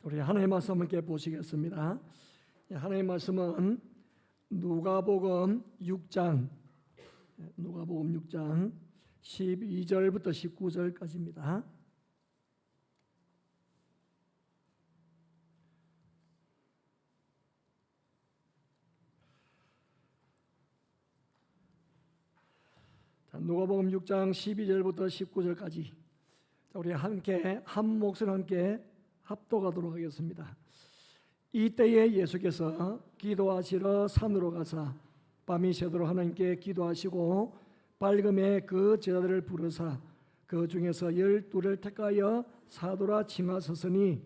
우리 하나님의 말씀 함께 보시겠습니다. 하나님의 말씀은 누가복음 6장 12절부터 19절까지입니다. 누가복음 6장 12절부터 19절까지 우리 함께 한 목소리 함께 합독하도록 하겠습니다. 이때에 예수께서 기도하시러 산으로 가사 밤이 새도록 하나님께 기도하시고 밝음에 그 제자들을 부르사 그 중에서 12를 택하여 사도라 칭하셨으니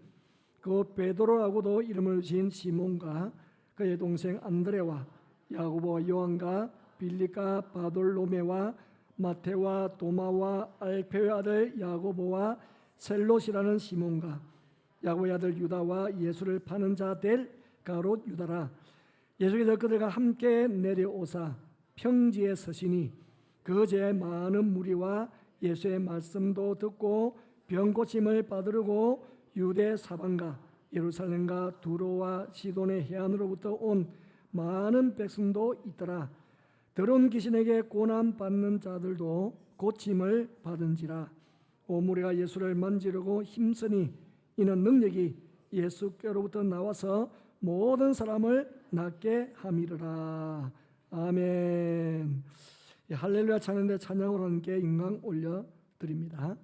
그 베드로라고도 이름을 지은 시몬과 그의 동생 안드레와 야고보와 요한과 빌립과 바돌로메와 마태와 도마와 알페의 아들 야고보와 셀롯이라는 시몬과 야고보의 아들 유다와 예수를 파는 자 될 가롯 유다라. 예수께서 그들과 함께 내려오사 평지에 서시니 그 제 많은 무리와 예수의 말씀도 듣고 병 고침을 받으려고 유대 사방과 예루살렘과 두로와 시돈의 해안으로부터 온 많은 백성도 있더라. 더러운 귀신에게 고난 받는 자들도 고침을 받은지라. 오무리가 예수를 만지려고 힘쓰니 이는 능력이 예수께로부터 나와서 모든 사람을 낫게 함이르라. 아멘. 할렐루야 찬양대 찬양으로 함께 인강 올려드립니다.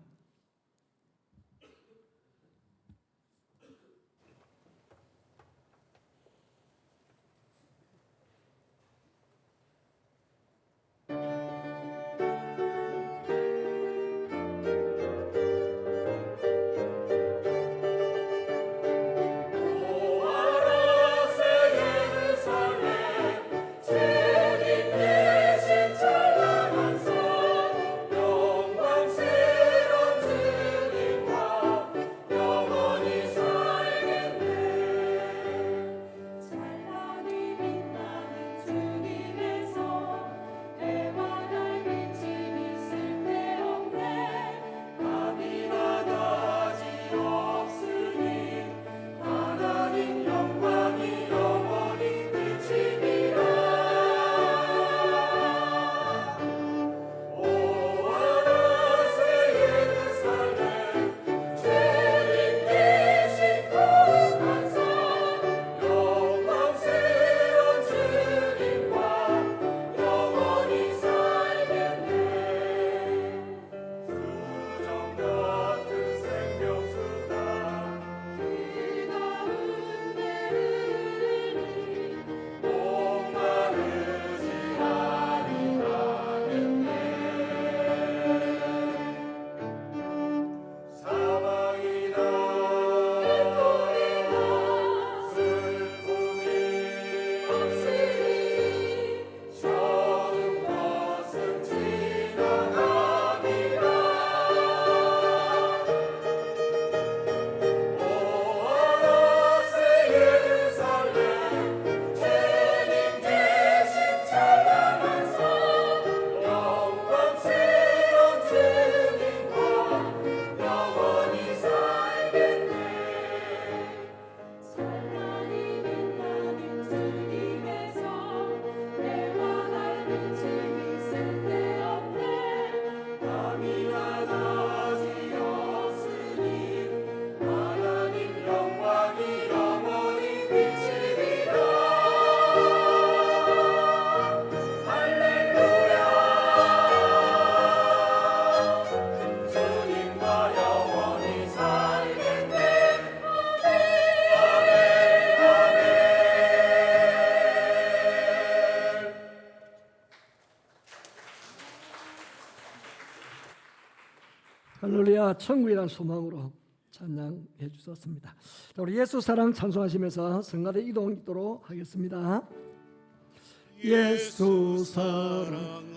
할렐루야 천국이란 소망으로 찬양해 주셨습니다. 우리 예수 사랑 찬송하시면서 성가대 이동하도록 하겠습니다. 예수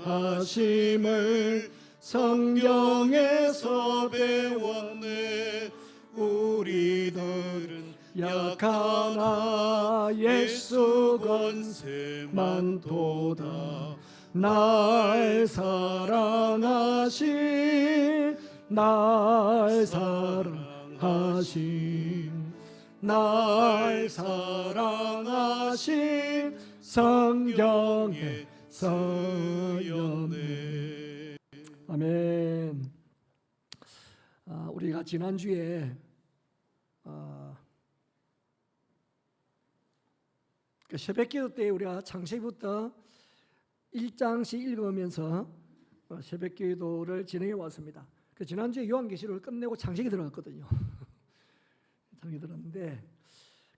사랑하심을 성경에서 배웠네. 우리들은 약하나 예수 권세만 도다. 날 사랑하신 날 사랑하신 성경의 서연에. 아멘. 우리가 지난주에 새벽기도 때 우리가 창세기부터 1장씩 읽으면서 새벽기도를 진행해 왔습니다. 지난주에 요한계시록을 끝내고 창세기 들어갔거든요. 창세기 들었는데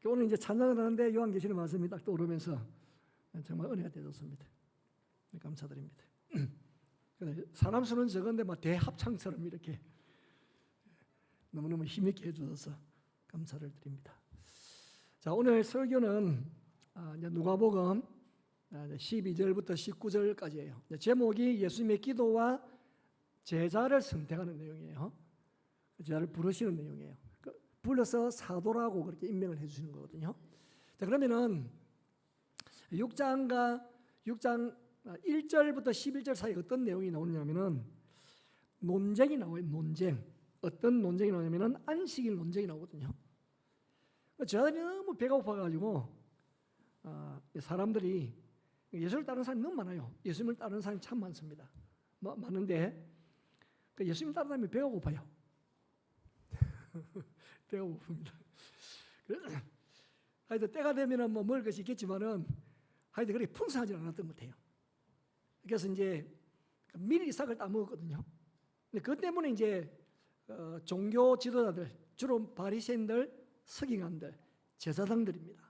오늘 이제 찬양을 하는데 요한계시록 말씀이 딱 떠오르면서 정말 은혜가 되었습니다. 감사드립니다. 사람 수는 적은데 막 대합창처럼 이렇게 너무너무 힘있게 해주셔서 감사를 드립니다. 자, 오늘 설교는 누가복음 12절부터 19절까지예요. 제목이 예수님의 기도와 제자를 선택하는 내용이에요. 제자를 부르시는 내용이에요. 불러서 사도라고 그렇게 임명을 해주시는 거거든요. 자, 그러면은 6장 1절부터 11절 사이에 어떤 내용이 나오냐면은 논쟁이 나와요. 논쟁. 어떤 논쟁이 나오냐면은 안식일 논쟁이 나오거든요. 제자들이 너무 배가 고파가지고 사람들이 예수를 따르는 사람이 너무 많아요. 예수님을 따르는 사람이 참 많습니다. 많은데 예수님 따르는 사람이 배가 고파요. 배가 고픕니다. 하여튼 때가 되면은 뭐 먹을 것이 있겠지만은 하여튼 그렇게 풍성하지 않았던 것 같아요. 그래서 이제 밀리싹을 따먹었거든요. 근데 그것 때문에 이제 종교 지도자들, 주로 바리새인들, 서기관들, 제사장들입니다.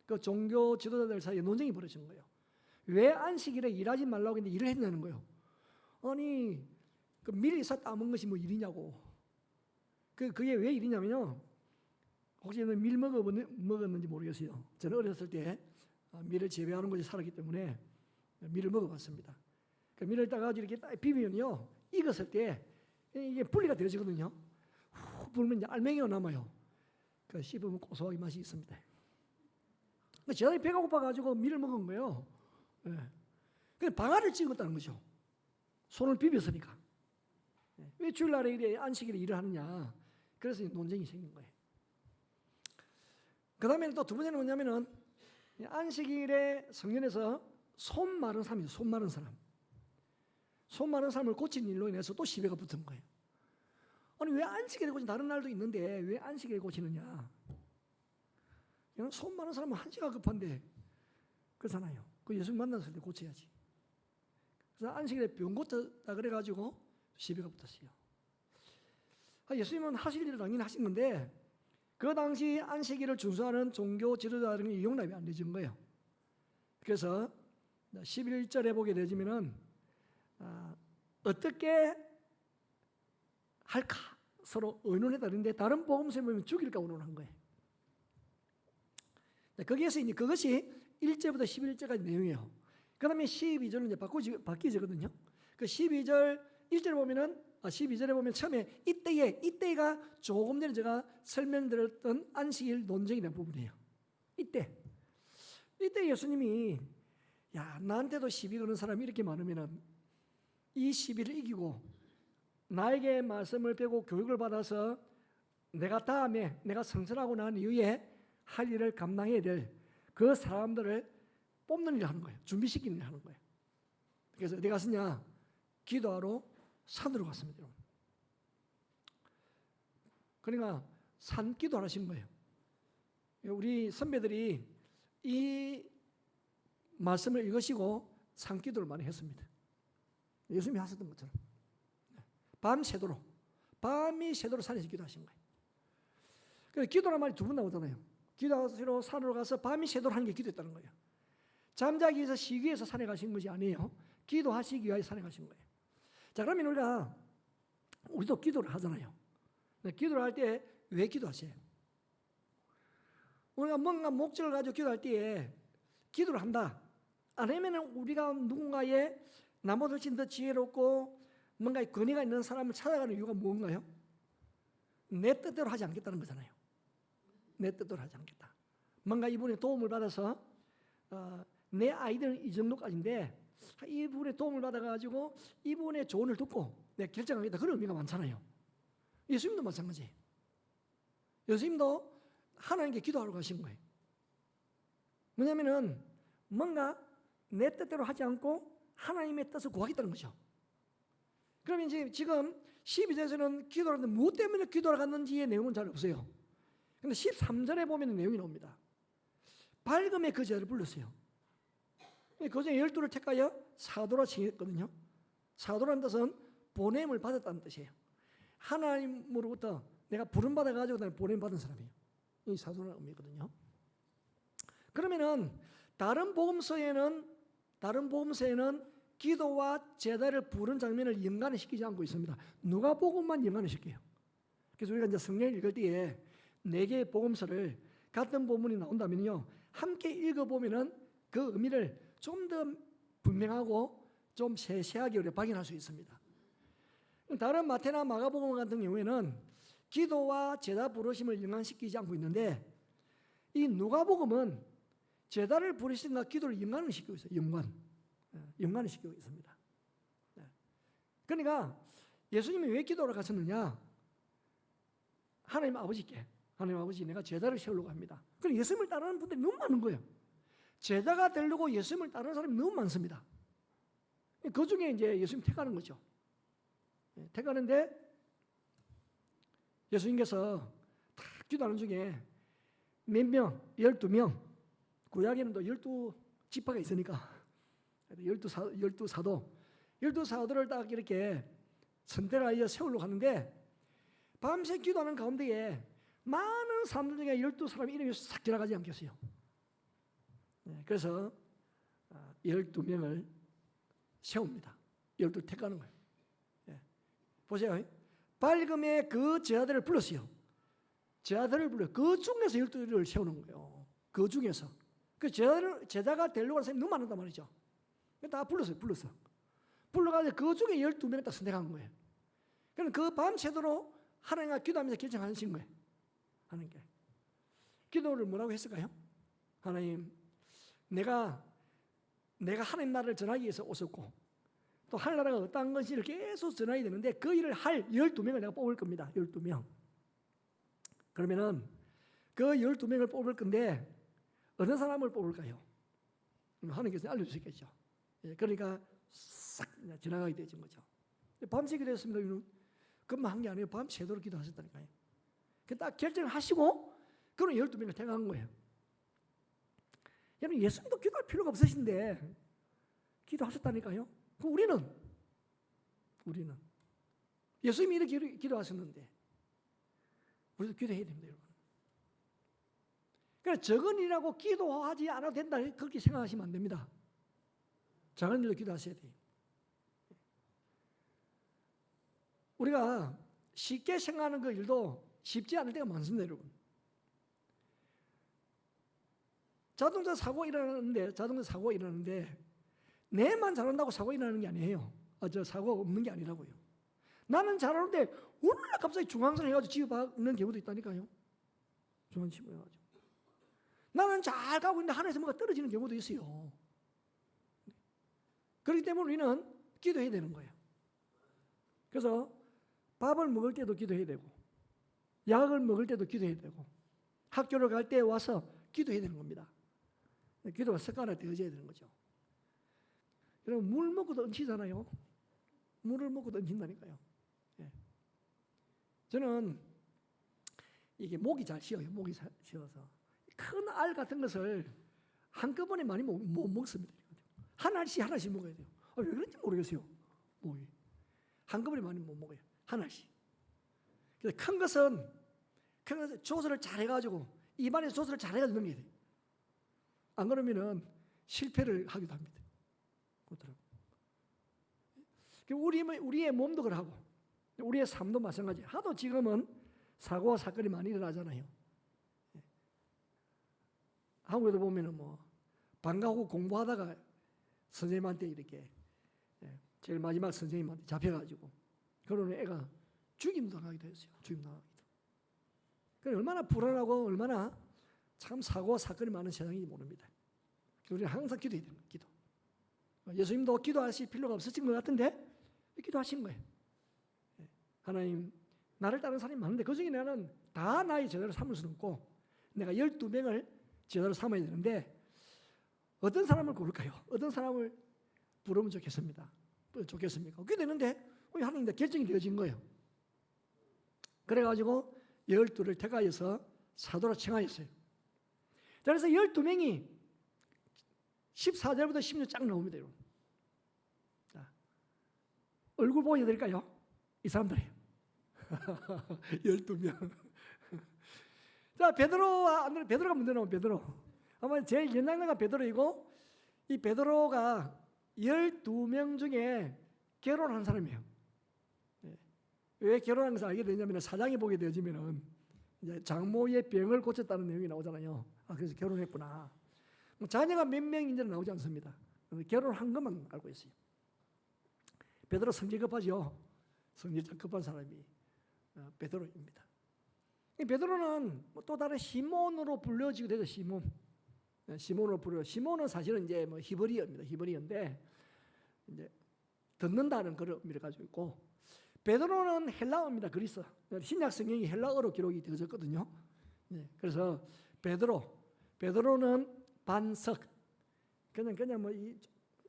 그 종교 지도자들 사이에 논쟁이 벌어진 거예요. 왜 안식일에 일하지 말라고 했는데 일을 했냐는 거예요. 아니 그 밀리싹 따먹은 것이 뭐 일이냐고. 그게 왜 일이냐면요. 혹시 밀 먹었는지 모르겠어요. 저는 어렸을 때 밀을 재배하는 곳에 살았기 때문에 밀을 먹어봤습니다. 그 밀을 따가지고 이렇게 딱 비비면요, 익었을 때 이게 분리가 되어지거든요. 후 불면 이제 알맹이가 남아요. 그 씹으면 고소하게 맛이 있습니다. 제가 배가 고파가지고 밀을 먹은 거예요. 근데 방아를 찍었다는 거죠. 손을 비볐으니까. 왜 주일날에 이래 안식일에 일을 하느냐. 그래서 논쟁이 생긴 거예요. 그 다음에 또 두 번째는 뭐냐면은 안식일에 성전에서 손 마른 사람이에요. 손 마른 사람. 손 마른 사람을 고친 일로 인해서 또 시비가 붙은 거예요. 아니 왜 안식일에 고친 다른 날도 있는데 왜 안식일에 고치느냐. 손 마른 사람은 한시가 급한데 그렇잖아요. 그 예수님 만났을 때 고쳐야지. 그래서 안식일에 병 고쳤다 그래가지고 시비가 붙었어요. 예수님은 하실 일을 당연히 하신 건데 그 당시 안식일을 준수하는 종교 지도자들은 용납이 안 되는 거예요. 그래서 11절에 보게 되지면은 어떻게 할까 서로 의논에 따른데 다른 복음서에 보면 죽일까 의논한 거예요. 거기에서 이제 그것이 1절부터 11절까지 내용이에요. 그 다음에 12절은 이제 바뀌거든요. 그 12절 1절에 보면은 12절에 보면 처음에 이때가 조금 전에 제가 설명드렸던 안식일 논쟁이라는 부분이에요. 이때 예수님이 나한테도 시비 거는 사람이 이렇게 많으면은 이 시비를 이기고 나에게 말씀을 배우고 교육을 받아서 내가 다음에 내가 성천하고 난 이후에 할 일을 감당해야 될 그 사람들을 뽑는 일을 하는 거예요. 준비시키는 일을 하는 거예요. 그래서 어디 갔느냐? 기도하러 산으로 갔습니다. 여러분. 그러니까 산기도 하신 거예요. 우리 선배들이 이 말씀을 읽으시고 산기도를 많이 했습니다. 예수님이 하셨던 것처럼 밤이 새도록 산에서 기도하신 거예요. 그래서 기도란 말이 두 번 나오잖아요. 기도하러 산으로 가서 밤이 새도록 하는 게 기도했다는 거예요. 잠자기 위해서 쉬기 위해서 산에 가신 것이 아니에요. 기도하시기 위해 산에 가신 거예요. 자, 그러면 우리도 기도를 하잖아요. 기도를 할 때 왜 기도하세요? 우리가 뭔가 목적을 가지고 기도할 때에 기도를 한다. 아니면 우리가 누군가의 나보다 훨씬 더 지혜롭고 뭔가 권위가 있는 사람을 찾아가는 이유가 뭔가요? 내 뜻대로 하지 않겠다는 거잖아요. 내 뜻대로 하지 않겠다. 뭔가 이분의 도움을 받아서 내 아이들은 이 정도까지인데 이분의 도움을 받아가지고 이분의 조언을 듣고 내가 결정하겠다. 그런 의미가 많잖아요. 예수님도 마찬가지예요. 예수님도 하나님께 기도하러 가신 거예요. 뭐냐면은 뭔가 내 뜻대로 하지 않고 하나님의 뜻을 구하겠다는 거죠. 그러면 이제 지금 12절에서는 기도를 하는데 무엇 때문에 기도를 갔는지의 내용은 잘 없어요. 근데 13절에 보면 내용이 나옵니다. 밝음에 그 제자를 불렀어요. 그 중에 12를 택하여 사도라 칭했거든요. 사도라는 뜻은 보냄을 받았다는 뜻이에요. 하나님으로부터 내가 부름받아가지고 보냄받은 사람이에요. 이 사도라는 의미거든요. 그러면은 다른 복음서에는 기도와 제자를 부른 장면을 연관시키지 않고 있습니다. 누가복음만 연관시켜요. 그래서 우리가 이제 성경을 읽을 때에 4개의 복음서를 같은 본문이 나온다면요, 함께 읽어보면은 그 의미를 좀 더 분명하고 좀 세세하게 우리가 발견할 수 있습니다. 다른 마태나 마가복음 같은 경우에는 기도와 제자 부르심을 연관시키지 않고 있는데, 이 누가복음은 제자를 부르심과 기도를 연관을 시키고 있어요. 연관을 시키고 있습니다. 그러니까 예수님이 왜 기도를 가셨느냐? 하나님 아버지께, 하나님 아버지, 내가 제자를 세우려고 합니다. 그럼 예수님을 따르는 분들이 너무 많은 거예요. 제자가 되려고 예수님을 따르는 사람이 너무 많습니다. 그 중에 이제 예수님 택하는 거죠. 택하는데 예수님께서 다 기도하는 중에 몇 명, 12명, 구약에는 또 12지파가 있으니까 12사도를 딱 이렇게 선택하여 세우려고 하는데, 밤새 기도하는 가운데에 많은 사람들 중에 12사람의 이름이 싹 지나가지 않겠어요. 그래서 12명을 세웁니다. 12 택하는 거예요. 보세요. 밝음에 그 제자들을 불렀어요. 제자들을 불러요. 그 중에서 12를 세우는 거예요. 그 중에서. 그 제자가 되려고 하는 사람이 너무 많단 말이죠. 다 불렀어요. 불러가지고 그 중에 12명을 딱 선택한 거예요. 그럼 그 밤새도록 하나님과 기도하면서 결정하신 거예요. 하나님께. 기도를 뭐라고 했을까요? 하나님, 내가 하나님 나라를 전하기 위해서 오셨고, 또 하나님나라가 어떠한 것인지를 계속 전해야 되는데 그 일을 할 12명을 내가 뽑을 겁니다. 12명. 그러면은 그 12명을 뽑을 건데 어느 사람을 뽑을까요? 하나님께서 알려주시겠죠. 그러니까 싹 지나가게 되진 거죠. 밤새 기도했습니다. 그것만 한 게 아니에요. 밤새도록 기도하셨다니까요. 딱 결정을 하시고 그런 12명을 택한 거예요. 여러분, 예수님도 기도할 필요가 없으신데 기도하셨다니까요. 그럼 우리는 예수님이 이렇게 기도하셨는데 우리도 기도해야 됩니다, 여러분. 그러니까 적은 일이라고 기도하지 않아도 된다, 그렇게 생각하시면 안 됩니다. 작은 일로 기도하셔야 돼요. 우리가 쉽게 생각하는 그 일도 쉽지 않을 때가 많습니다, 여러분. 자동차 사고가 일어나는데 내만 잘한다고 사고가 일어나는 게 아니에요. 저 사고가 없는 게 아니라고요. 나는 잘하는데 어느 날 갑자기 중앙선 해가지고 지휘받는 경우도 있다니까요. 중앙선 해가지고. 나는 잘 가고 있는데 하늘에서 뭐가 떨어지는 경우도 있어요. 그렇기 때문에 우리는 기도해야 되는 거예요. 그래서 밥을 먹을 때도 기도해야 되고, 약을 먹을 때도 기도해야 되고, 학교를 갈 때 와서 기도해야 되는 겁니다. 기도가 습관화 되어져야 되는 거죠. 여러분, 물 먹고도 얹히잖아요. 물을 먹고도 얹힌다니까요. 저는 이게 목이 잘 쉬어요. 목이 쉬어서 큰 알 같은 것을 한꺼번에 많이 못 먹습니다. 하나씩 먹어야 돼요. 왜 그런지 모르겠어요. 목이 한꺼번에 많이 못 먹어요. 하나씩. 그래서 큰 것은 조절을 잘 해가지고 입안에 조절을 잘 해가지고 넘겨야 돼요. 안 그러면은 실패를 하기도 합니다. 우리의 몸도 그러고 우리의 삶도 마찬가지. 하도 지금은 사고와 사건이 많이 일어나잖아요. 한국에도 보면은 방과 후 공부하다가 선생님한테 이렇게 제일 마지막 선생님한테 잡혀가지고 그러는 애가 죽임도 당하기도 했어요. 그래 얼마나 불안하고 얼마나 참 사고와 사건이 많은 세상인지 모릅니다. 우리는 항상 기도해야 되는 거예요. 기도. 예수님도 기도하실 필요가 없으신 것 같은데 기도하신 거예요. 하나님, 나를 따르는 사람이 많은데 그중에 나는 다 나의 제자로 삼을 수는 없고 내가 12명을 제자로 삼아야 되는데 어떤 사람을 고를까요? 어떤 사람을 부르면 좋겠습니다. 그게 되는데 하나님 결정이 되어진 거예요. 그래가지고 12를 택하여서 사도라 칭하였어요. 그래서 12명이 14절부터 16절 쫙 나옵니다. 자, 얼굴 보여야 될까요? 이 사람들이에요. 12명. 자, 베드로와 안드레, 베드로가 먼저 나오면 베드로. 아마 제일 연장자가 베드로이고, 이 베드로가 12명 중에 결혼한 사람이에요. 왜 결혼한 것을 알게 되냐면 사장이 보게 되어지면은 이제 장모의 병을 고쳤다는 내용이 나오잖아요. 그래서 결혼했구나. 자녀가 몇 명인지는 나오지 않습니다. 결혼한 것만 알고 있어요. 베드로 성질 급하죠. 성질 급한 사람이 베드로입니다. 베드로는 또 다른 시몬으로 불려지게 되죠. 시몬으로 불려. 시몬은 사실은 이제 히브리어입니다. 히브리어인데 이제 듣는다는 그런 의미를 가지고 있고, 베드로는 헬라어입니다. 그리스. 신약 성경이 헬라어로 기록이 되어졌거든요. 그래서 베드로는 반석. 그냥 뭐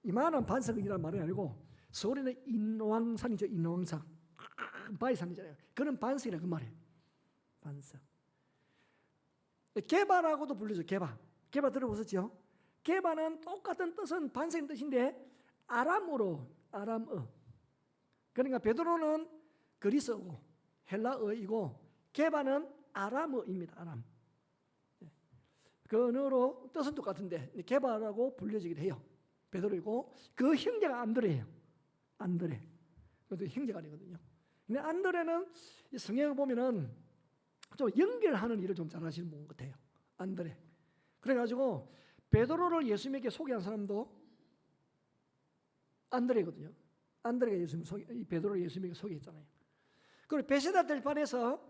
이만한 반석이라는 말이 아니고 서울에는 인왕산이죠. 인왕산. 바위산이잖아요. 그런 반석이라 그 말이에요. 반석. 게바라고도 불리죠. 게바 들어보셨죠? 게바는 똑같은 뜻은 반석의 뜻인데 아람어. 그러니까 베드로는 그리스어고 헬라어이고 게바는 아람어입니다. 아람. 그 언어로 뜻은 똑같은데 게바라고 불려지기도 해요. 베드로이고 그 형제가 안드레예요. 안드레. 그것도 형제가 아니거든요. 근데 안드레는 성경을 보면은 좀 연결하는 일을 좀 잘하시는 분 같아요. 안드레. 그래가지고 베드로를 예수님에게 소개한 사람도 안드레거든요. 안드레가 베드로를 예수님에게 소개했잖아요. 그리고 베세다 들판에서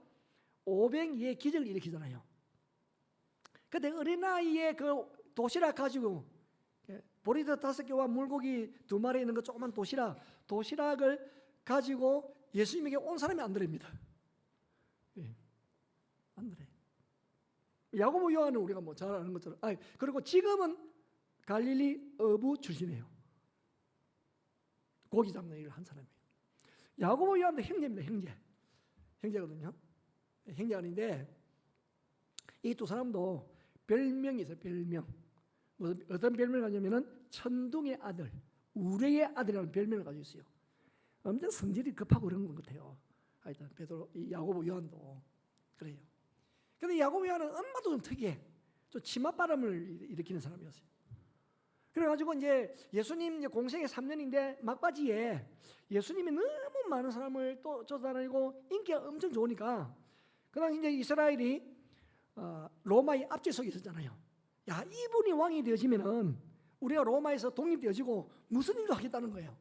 502의 기적을 일으키잖아요. 그때 어린아이의 그 도시락 가지고 보리떡 5개와 물고기 2마리 있는 그 조그만 도시락을 가지고 예수님에게 온 사람이 안드레입니다. 안드레. 야고보 요한은 우리가 뭐 잘 아는 것처럼. 그리고 지금은 갈릴리 어부 출신이에요. 고기 잡는 일을 한 사람이에요. 야고보 요한도 형제입니다. 형제거든요. 형제 아닌데 이 두 사람도 별명이 있어요. 별명. 어떤 별명을 가지면은 천둥의 아들, 우레의 아들이라는 별명을 가지고 있어요. 엄청 성질이 급하고 그런 것 같아요. 하여튼 베드로, 야고보 요한도 그래요. 근데 야고보 요한은 엄마도 좀 특이해. 좀 치맛바람을 일으키는 사람이었어요. 그래가지고 이제 예수님 공생애 3년인데 막바지에 예수님이 너무 많은 사람을 또 쫓아다니고 인기가 엄청 좋으니까 그 당시 이제 이스라엘이 로마의 압제 속에 있었잖아요. 야, 이분이 왕이 되어지면은 우리가 로마에서 독립되어지고 무슨 일도 하겠다는 거예요.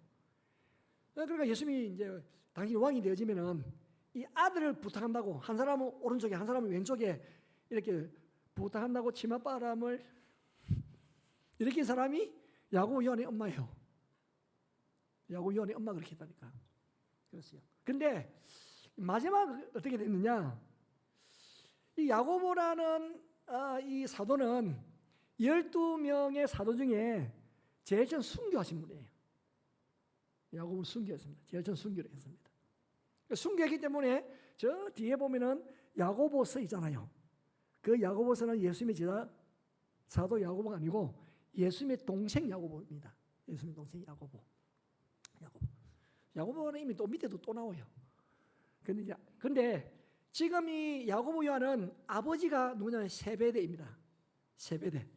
그러니까 예수님이 이제 당신이 왕이 되어지면은 이 아들을 부탁한다고, 한 사람은 오른쪽에 한 사람은 왼쪽에 이렇게 부탁한다고 치맛바람을 일으킨 사람이 야고보 요한의 엄마예요. 야고보 요한의 엄마가 그렇게 했다니까. 그랬어요. 근데 마지막 어떻게 됐느냐? 이 야고보라는 이 사도는 12명의 사도 중에 제일 전 순교하신 분이에요. 야고보는 순교했습니다. 제일 전 순교를 했습니다. 순교했기 때문에 저 뒤에 보면은 야고보서 있잖아요. 그 야고보서는 예수님의 제자 사도 야고보가 아니고 예수님의 동생 야고보입니다. 예수님의 동생 야고보. 야고보는 이미 또 밑에도 또 나와요. 근데 지금 이 야고보 요한은 아버지가 누구냐면 세베대입니다. 세베대.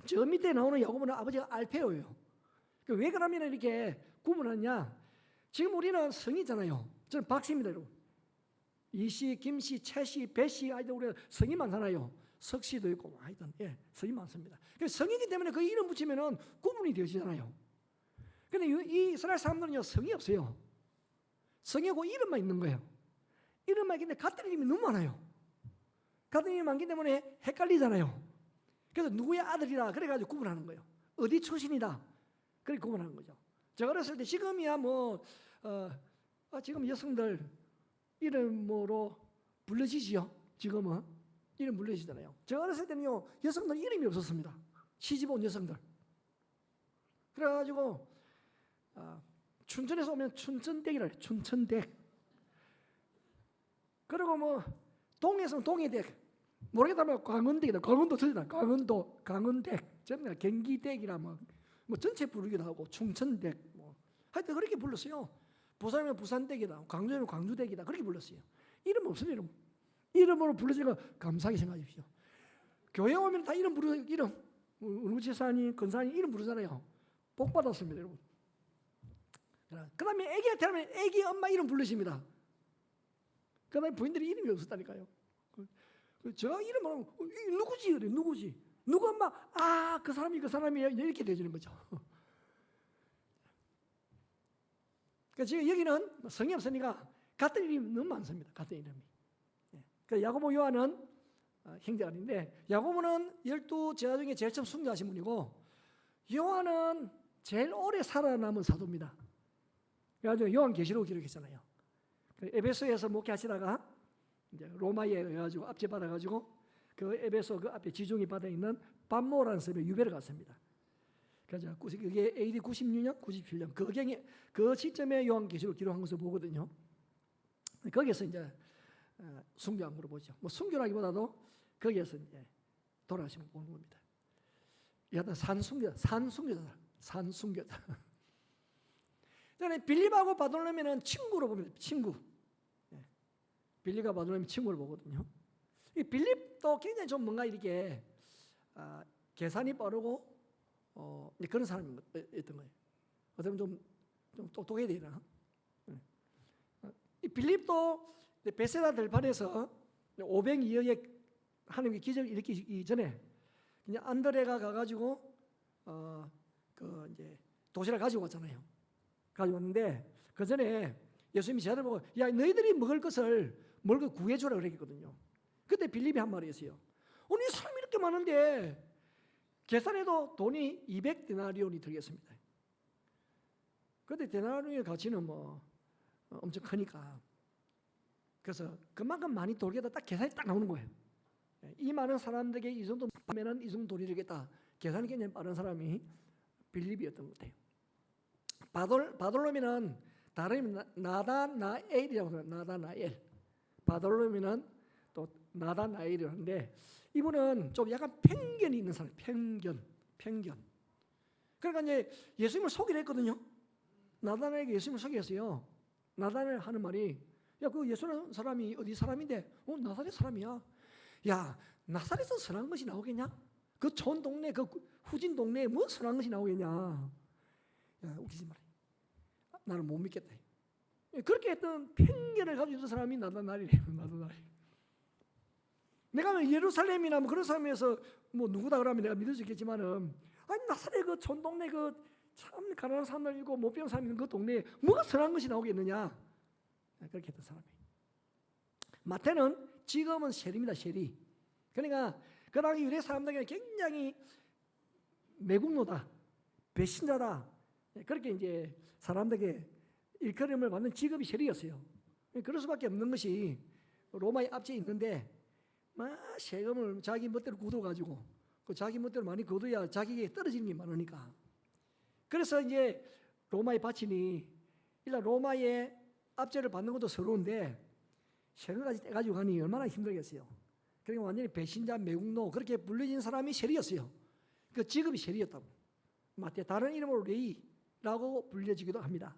저 밑에 나오는 야고보는 아버지가 알페오예요. 왜 그러면 이렇게 구분하냐? 지금 우리는 성이잖아요. 저는 박씨입니다, 여러분. 이씨, 김씨, 최씨, 배씨, 하여튼 우리가 성이 많잖아요. 석씨도 있고, 하여튼, 성이 많습니다. 성이기 때문에 그 이름 붙이면은 구분이 되어지잖아요. 근데 이 이스라엘 사람들은요, 성이 없어요. 성이고 이름만 있는 거예요. 이름만 있는데 같은 이름이 너무 많아요. 같은 이름이 많기 때문에 헷갈리잖아요. 그래서 누구의 아들이라 그래가지고 구분하는 거예요. 어디 출신이다. 그렇게 구분하는 거죠. 제가 어렸을 때 지금이야 지금 여성들 이름으로 불러지지요. 지금은 이름 불러주시잖아요. 제가 어렸을 때는요, 여성들 이름이 없었습니다. 시집 온 여성들. 그래가지고 춘천에서 오면 춘천댁이라 해요. 춘천댁. 그리고 뭐 동에서 오면 동해댁. 모르겠다면 광운댁이다. 광운도 틀리다. 강원도 강운댁. 전부 경기댁이라 뭐 전체 부르기도 하고 충천댁. 뭐 하여튼 그렇게 불렀어요. 부산이면 부산댁이다. 광주면 광주댁이다. 그렇게 불렀어요. 이름 없어요. 이름. 이름으로 불러주니까 감사하게 생각하십시오. 교회 오면 다 이름 부르 이름. 우치사님, 근사님 이름 부르잖아요. 복 받았습니다, 여러분. 그 다음에 애기한테 하면 애기 엄마 이름 부르십니다. 그 다음에 부인들이 이름이 없었다니까요. 제가 이름 하면 누구지? 그래, 누구지? 누구 엄마? 아, 그 사람이에요. 이렇게 되어지는 거죠. 그러니까 지금 여기는 성이 없으니까 같은 이름이 너무 많습니다. 같은 이름이. 그 야고보 요한은 형제아들인데, 야고보는 12 제자 중에 제일 처음 순교하신 분이고, 요한은 제일 오래 살아남은 사도입니다. 그래가지고 요한계시록 기록했잖아요. 에베소에서 목회하시다가 이제 로마에 가지고 압제받아가지고 그 에베소 그 앞에 지중해 바다에 있는 밤모라는 섬에 유배를 갔습니다. 그래서 그게 AD 96년, 97년 그 시점에 요한계시록 기록한 것을 보거든요. 거기에서 이제 순교한 거로 보죠. 뭐 순교라기보다도 거기에서 이제 돌아가신 거 보는 겁니다. 여하튼 산순교자. 빌립하고 바돌로메는 친구로 봅니다. 친구. 빌립과 바돌로메 친구를 보거든요. 이 빌립도 굉장히 좀 뭔가 이렇게 계산이 빠르고 그런 사람이었던 거예요. 어쩌면 좀 똑똑해야 되나? 이 빌립도 베세다 들판에서 502여의 하나님의 기적을 일으키기 전에 그냥 안드레가 가가지고 그 이제 도시락 가지고 왔잖아요. 가지고 왔는데 그 전에 예수님이 제자들 보고 야 너희들이 먹을 것을 구해주라 그랬거든요. 그때 빌립이 한 말이 있어요. 아니 사람이 이렇게 많은데 계산해도 돈이 200데나리온이 들겠습니다. 그런데 데나리온의 가치는 뭐 엄청 크니까 그래서 그만큼 많이 돌게다 딱 계산이 딱 나오는 거예요. 이 많은 사람들에게 이 정도 하면은 이 정도 돈이 되겠다. 계산이 굉장히 빠른 사람이 빌립이었던 것 같아요. 바돌로미는 다른 나다나엘이라고 해요. 나다나엘. 바돌로미는 또 나다나엘이라고 하는데 이분은 좀 약간 편견이 있는 사람. 편견. 그러니까 이제 예수님을 소개를 했거든요. 나다나엘에게 예수님을 소개했어요. 나다나엘 하는 말이 야, 그 예수라는 사람이 어디 사람인데? 나사렛 사람이야. 야, 나사렛에서 선한 것이 나오겠냐? 그 좋은 동네, 그 후진 동네에 뭐 선한 것이 나오겠냐? 야, 웃기지 마라. 나는 못 믿겠다. 그렇게 했던 편견을 가지고 있는 사람이 나다나엘이에요. 나다나엘. 내가 예루살렘이나 뭐 그런 사람에서 뭐 누구다 그러면 내가 믿을 수 있겠지만은 아니 나사렛 그 좋은 동네 그 참 가난한 사람들이고 못 배운 사람이 있는 그 동네에 뭐가 선한 것이 나오겠느냐? 그렇게 했던 사람이. 마태는 지금은 세리입니다. 세리. 그러니까 그 당시 유대 사람들에게 굉장히 매국노다, 배신자다. 그렇게 이제 사람들에게 일컬음을 받는 직업이 세리였어요. 그럴 수밖에 없는 것이 로마의 압제에 있는데 막 세금을 자기 멋대로 굳어가지고 그 자기 멋대로 많이 거둬야 자기에게 떨어지는 게 많으니까. 그래서 이제 로마의 바치니 일단 로마의 압제를 받는 것도 서러운데 세금까지 떼가지고 가니 얼마나 힘들겠어요. 그러니까 완전히 배신자, 매국노 그렇게 불려진 사람이 세리였어요. 그 직업이 세리였다고. 마태 다른 이름으로 레이라고 불려지기도 합니다.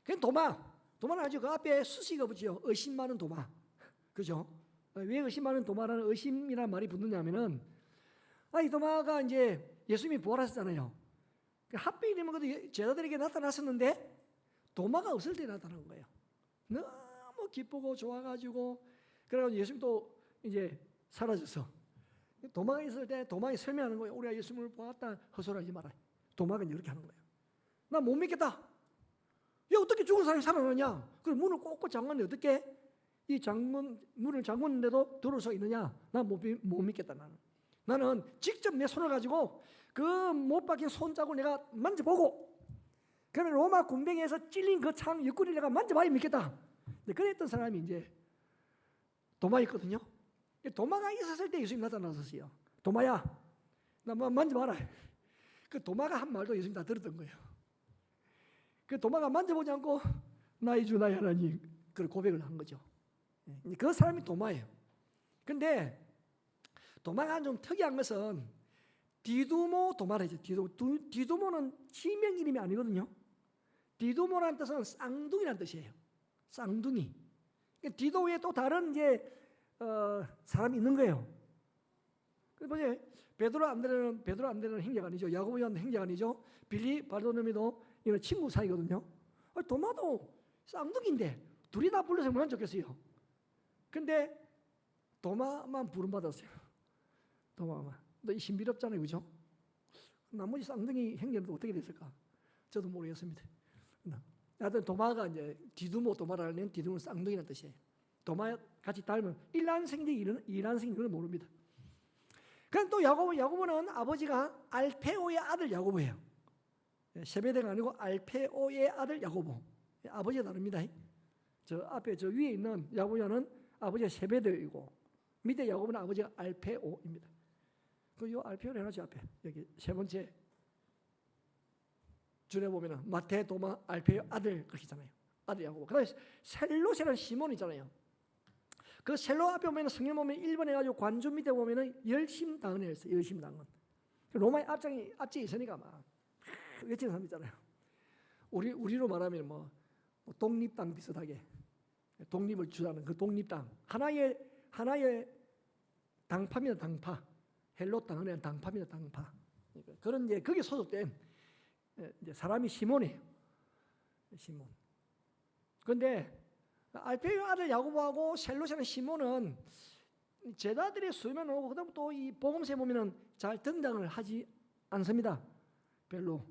그냥 도마는 아주 그 앞에 수식어 붙이죠. 의심 많은 도마. 그죠? 왜 의심 많은 도마라는 의심이라는 말이 붙느냐면은 이 도마가 이제 예수님이 부활하셨잖아요. 하필이면 그 제자들에게 나타났었는데 도마가 없을 때 나타난 거예요. 너무 기쁘고 좋아가지고 그래가지고 예수님 또 이제 사라져서 도마가 있을 때 도마에 설명하는 거예요. 우리가 예수님을 보았다 헛소리하지 마라. 도마가 이렇게 하는 거예요. 나 못 믿겠다. 야 어떻게 죽은 사람이 살아나냐? 그럼 문을 꼭 잠갔는데 어떻게 이 문을 잠궜는데도 들어올 수 있느냐? 난 못 믿겠다. 나는 직접 내 손을 가지고 그 못 박힌 손자국을 내가 만져보고 그러면 로마 군병에서 찔린 그 창 옆구리를 내가 만져봐야 믿겠다. 그랬던 사람이 이제 도마 있거든요. 도마가 있었을 때 예수님 나타나셨어요. 도마야, 나 만져봐라. 그 도마가 한 말도 예수님 다 들었던 거예요. 그 도마가 만져보지 않고 나의 주 나의 하나님, 그걸 고백을 한 거죠. 그 사람이 도마예요. 근데 도마가 좀 특이한 것은 디두모 도마라죠. 디두모는 지명 이름이 아니거든요. 디두모라는 뜻은 쌍둥이라는 뜻이에요. 쌍둥이. 디도 외에 또 다른 이제 사람이 있는 거예요. 그래서 보세요. 베드로 안드레는 형제가 아니죠. 야고보 요한 형제가 아니죠. 빌리 바르도로메도 이런 친구 사이거든요. 도마도 쌍둥이인데 둘이 다 불러서 얼마나 좋겠어요. 근데 도마만 부름받았어요. 도마만. 너 신비롭잖아요, 그죠? 나머지 쌍둥이 형제는 어떻게 됐을까? 저도 모르겠습니다. 하여튼 도마가 이제 디두모 도마라는 디두모 쌍둥이라는 뜻이에요. 도마 같이 닮은 1난생인데 2난생인지는 모릅니다. 그럼 또 야고보는 아버지가 알페오의 아들 야고보예요. 세베대가 아니고 알페오의 아들 야고보. 아버지가 다릅니다. 저 앞에 저 위에 있는 야고보는 아버지가 세베대이고 밑에 야고보는 아버지가 알페오입니다. 그 알페오를 해놨죠. 앞에 여기 세 번째 줄에 보면은 마테 도마 알페오 아들 그렇게 있잖아요. 아들 야고보. 그다음에 셀롯이라는 시몬 있잖아요. 그 셀롯 앞에 보면 성경 보면 1번 해가지고 관중 밑에 보면은 열심당원이 있어요. 열심당원. 로마의 앞장에 있으니까 막 외치는 사람 있잖아요. 우리로 말하면 뭐 독립당 비슷하게 독립을 주장하는 그 독립당 하나의 당파입니다. 당파. 헬롯 당원의 당파입니다. 당파. 그런 이제 거기에 소속된 이제 사람이 시몬이에요. 시몬. 그런데 알페오 아들 야고보하고 셀롯이라는 시몬은 제자들의 수면 오고 그다음 또 이 복음서에 보면은 잘 등장을 하지 않습니다. 별로.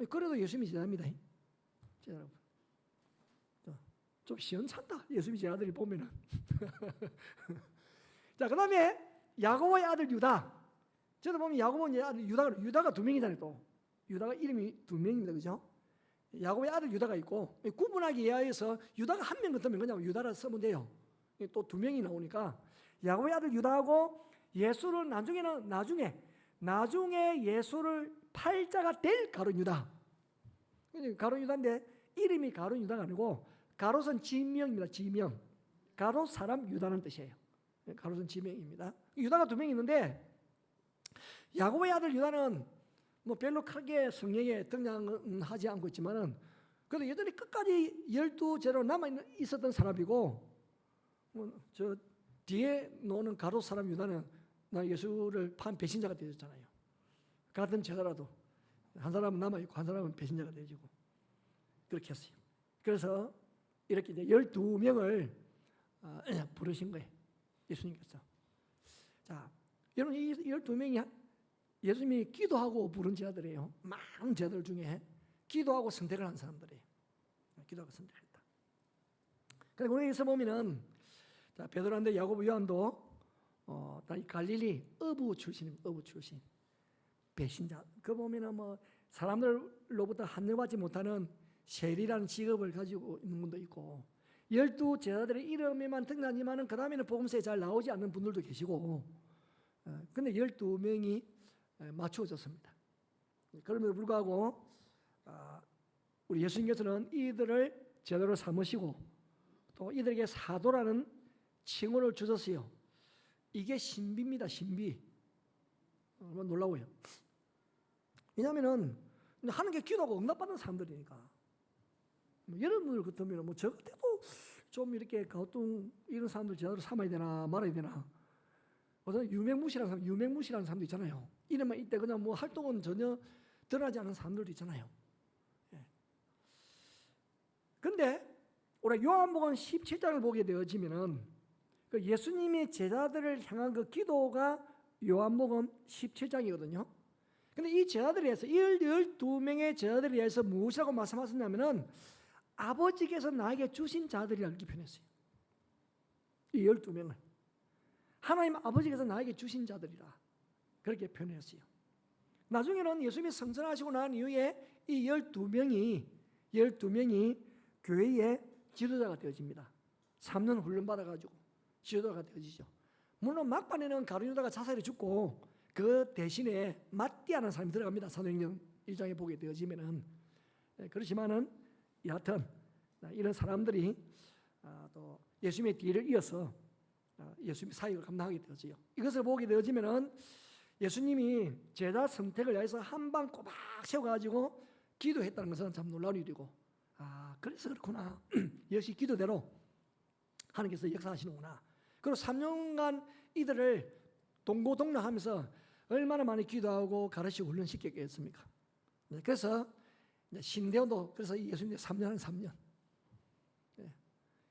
그래도 예수님이 제자입니다. 제자. 좀 시원찮다. 예수님이 제자들이 보면은. 자, 그다음에 야고보의 아들 유다. 저도 보면 야고보의 아들 유다가 두 명이잖아요. 또 유다가 이름이 두 명입니다, 그죠? 야고보의 아들 유다가 있고 구분하기 위하여서 유다가 한 명 같으면 그냥 유다라 쓰면 돼요. 또 두 명이 나오니까 야고보의 아들 유다하고 예수를 나중에 예수를 팔자가 될 가룟 유다. 가룟 유다인데 이름이 가룟 유다가 아니고 가롯은 지명입니다. 지명. 가롯 사람 유다는 뜻이에요. 가롯은 지명입니다. 유다가 두 명 있는데 야고보의 아들 유다는 뭐 별로 크게 성경에 등장하지 않고 있지만은 그래도 여전히 끝까지 12제로 남아 있었던 사람이고 저 뒤에 노는 가롯 사람 유다는 나 예수를 판 배신자가 되었잖아요. 같은 제자라도 한 사람은 남아 있고 한 사람은 배신자가 되어지고 그렇게 했어요. 그래서 이렇게 이제 12명을 부르신 거예요. 예수님께서. 자, 여러분 이 12명이 예수님이 기도하고 부른 제자들이에요. 많은 제자들 중에 기도하고 선택을 한 사람들이에요. 기도하고 선택했다. 그리고 여기서 보면은 자, 베드로인데 야고보 요한도 다 갈릴리 어부 출신입니다. 어부 출신. 배신자. 그 보면은 뭐 사람들로부터 환영받지 못하는 세리라는 직업을 가지고 있는 분도 있고 12 제자들의 이름에만 등장하지만은 그 다음에는 복음서에 잘 나오지 않는 분들도 계시고 근데 12명이 맞추어졌습니다. 그럼에도 불구하고 우리 예수님께서는 이들을 제대로 삼으시고 또 이들에게 사도라는 칭호를 주셨어요. 이게 신비입니다. 신비. 놀라워요. 왜냐하면 하는 게 기도하고 응답받는 사람들이니까. 여러분들 같으면 뭐 저 같아도 좀 이렇게 가우뚱 이런 사람들 제대로 삼아야 되나 말아야 되나. 어떤 유명무시라는 사람도 있잖아요. 이름만 있대 그냥 뭐 활동은 전혀 드러나지 않은 사람들도 있잖아요. 그런데 우리 요한복음 17장을 보게 되어지면은 그 예수님의 제자들을 향한 그 기도가 요한복음 17장이거든요. 근데 이 제자들에 의해서 12명의 제자들에 의해서 무엇이라고 말씀하셨냐면은 아버지께서 나에게 주신 자들이라 이렇게 표현했어요. 이 12명을 하나님 아버지께서 나에게 주신 자들이라 그렇게 표현했어요. 나중에는 예수님이 성천하시고 난 이후에 이 12명이 교회의 지도자가 되어집니다. 3년 훈련 받아가지고 지도자가 되어지죠. 물론 막판에는 가룟유다가 자살해 죽고 그 대신에 마띠아라는 사람이 들어갑니다. 사도행전 1장에 보게 되어지면은. 그렇지만은 여하튼 이런 사람들이 또 예수님의 뒤를 이어서 예수님의 사역을 감당하게 되어져요. 이것을 보게 되어지면은 예수님이 제자 선택을 위해서 한 방 꼬박 세워가지고 기도했다는 것은 참 놀라운 일이고, 그래서 그렇구나. 역시 기도대로 하나님께서 역사하시는구나. 그리고 3년간 이들을 동고동락하면서 얼마나 많이 기도하고 가르치고 훈련시켰겠습니까? 그래서 신대원도 그래서 예수님이 3년 한 3년.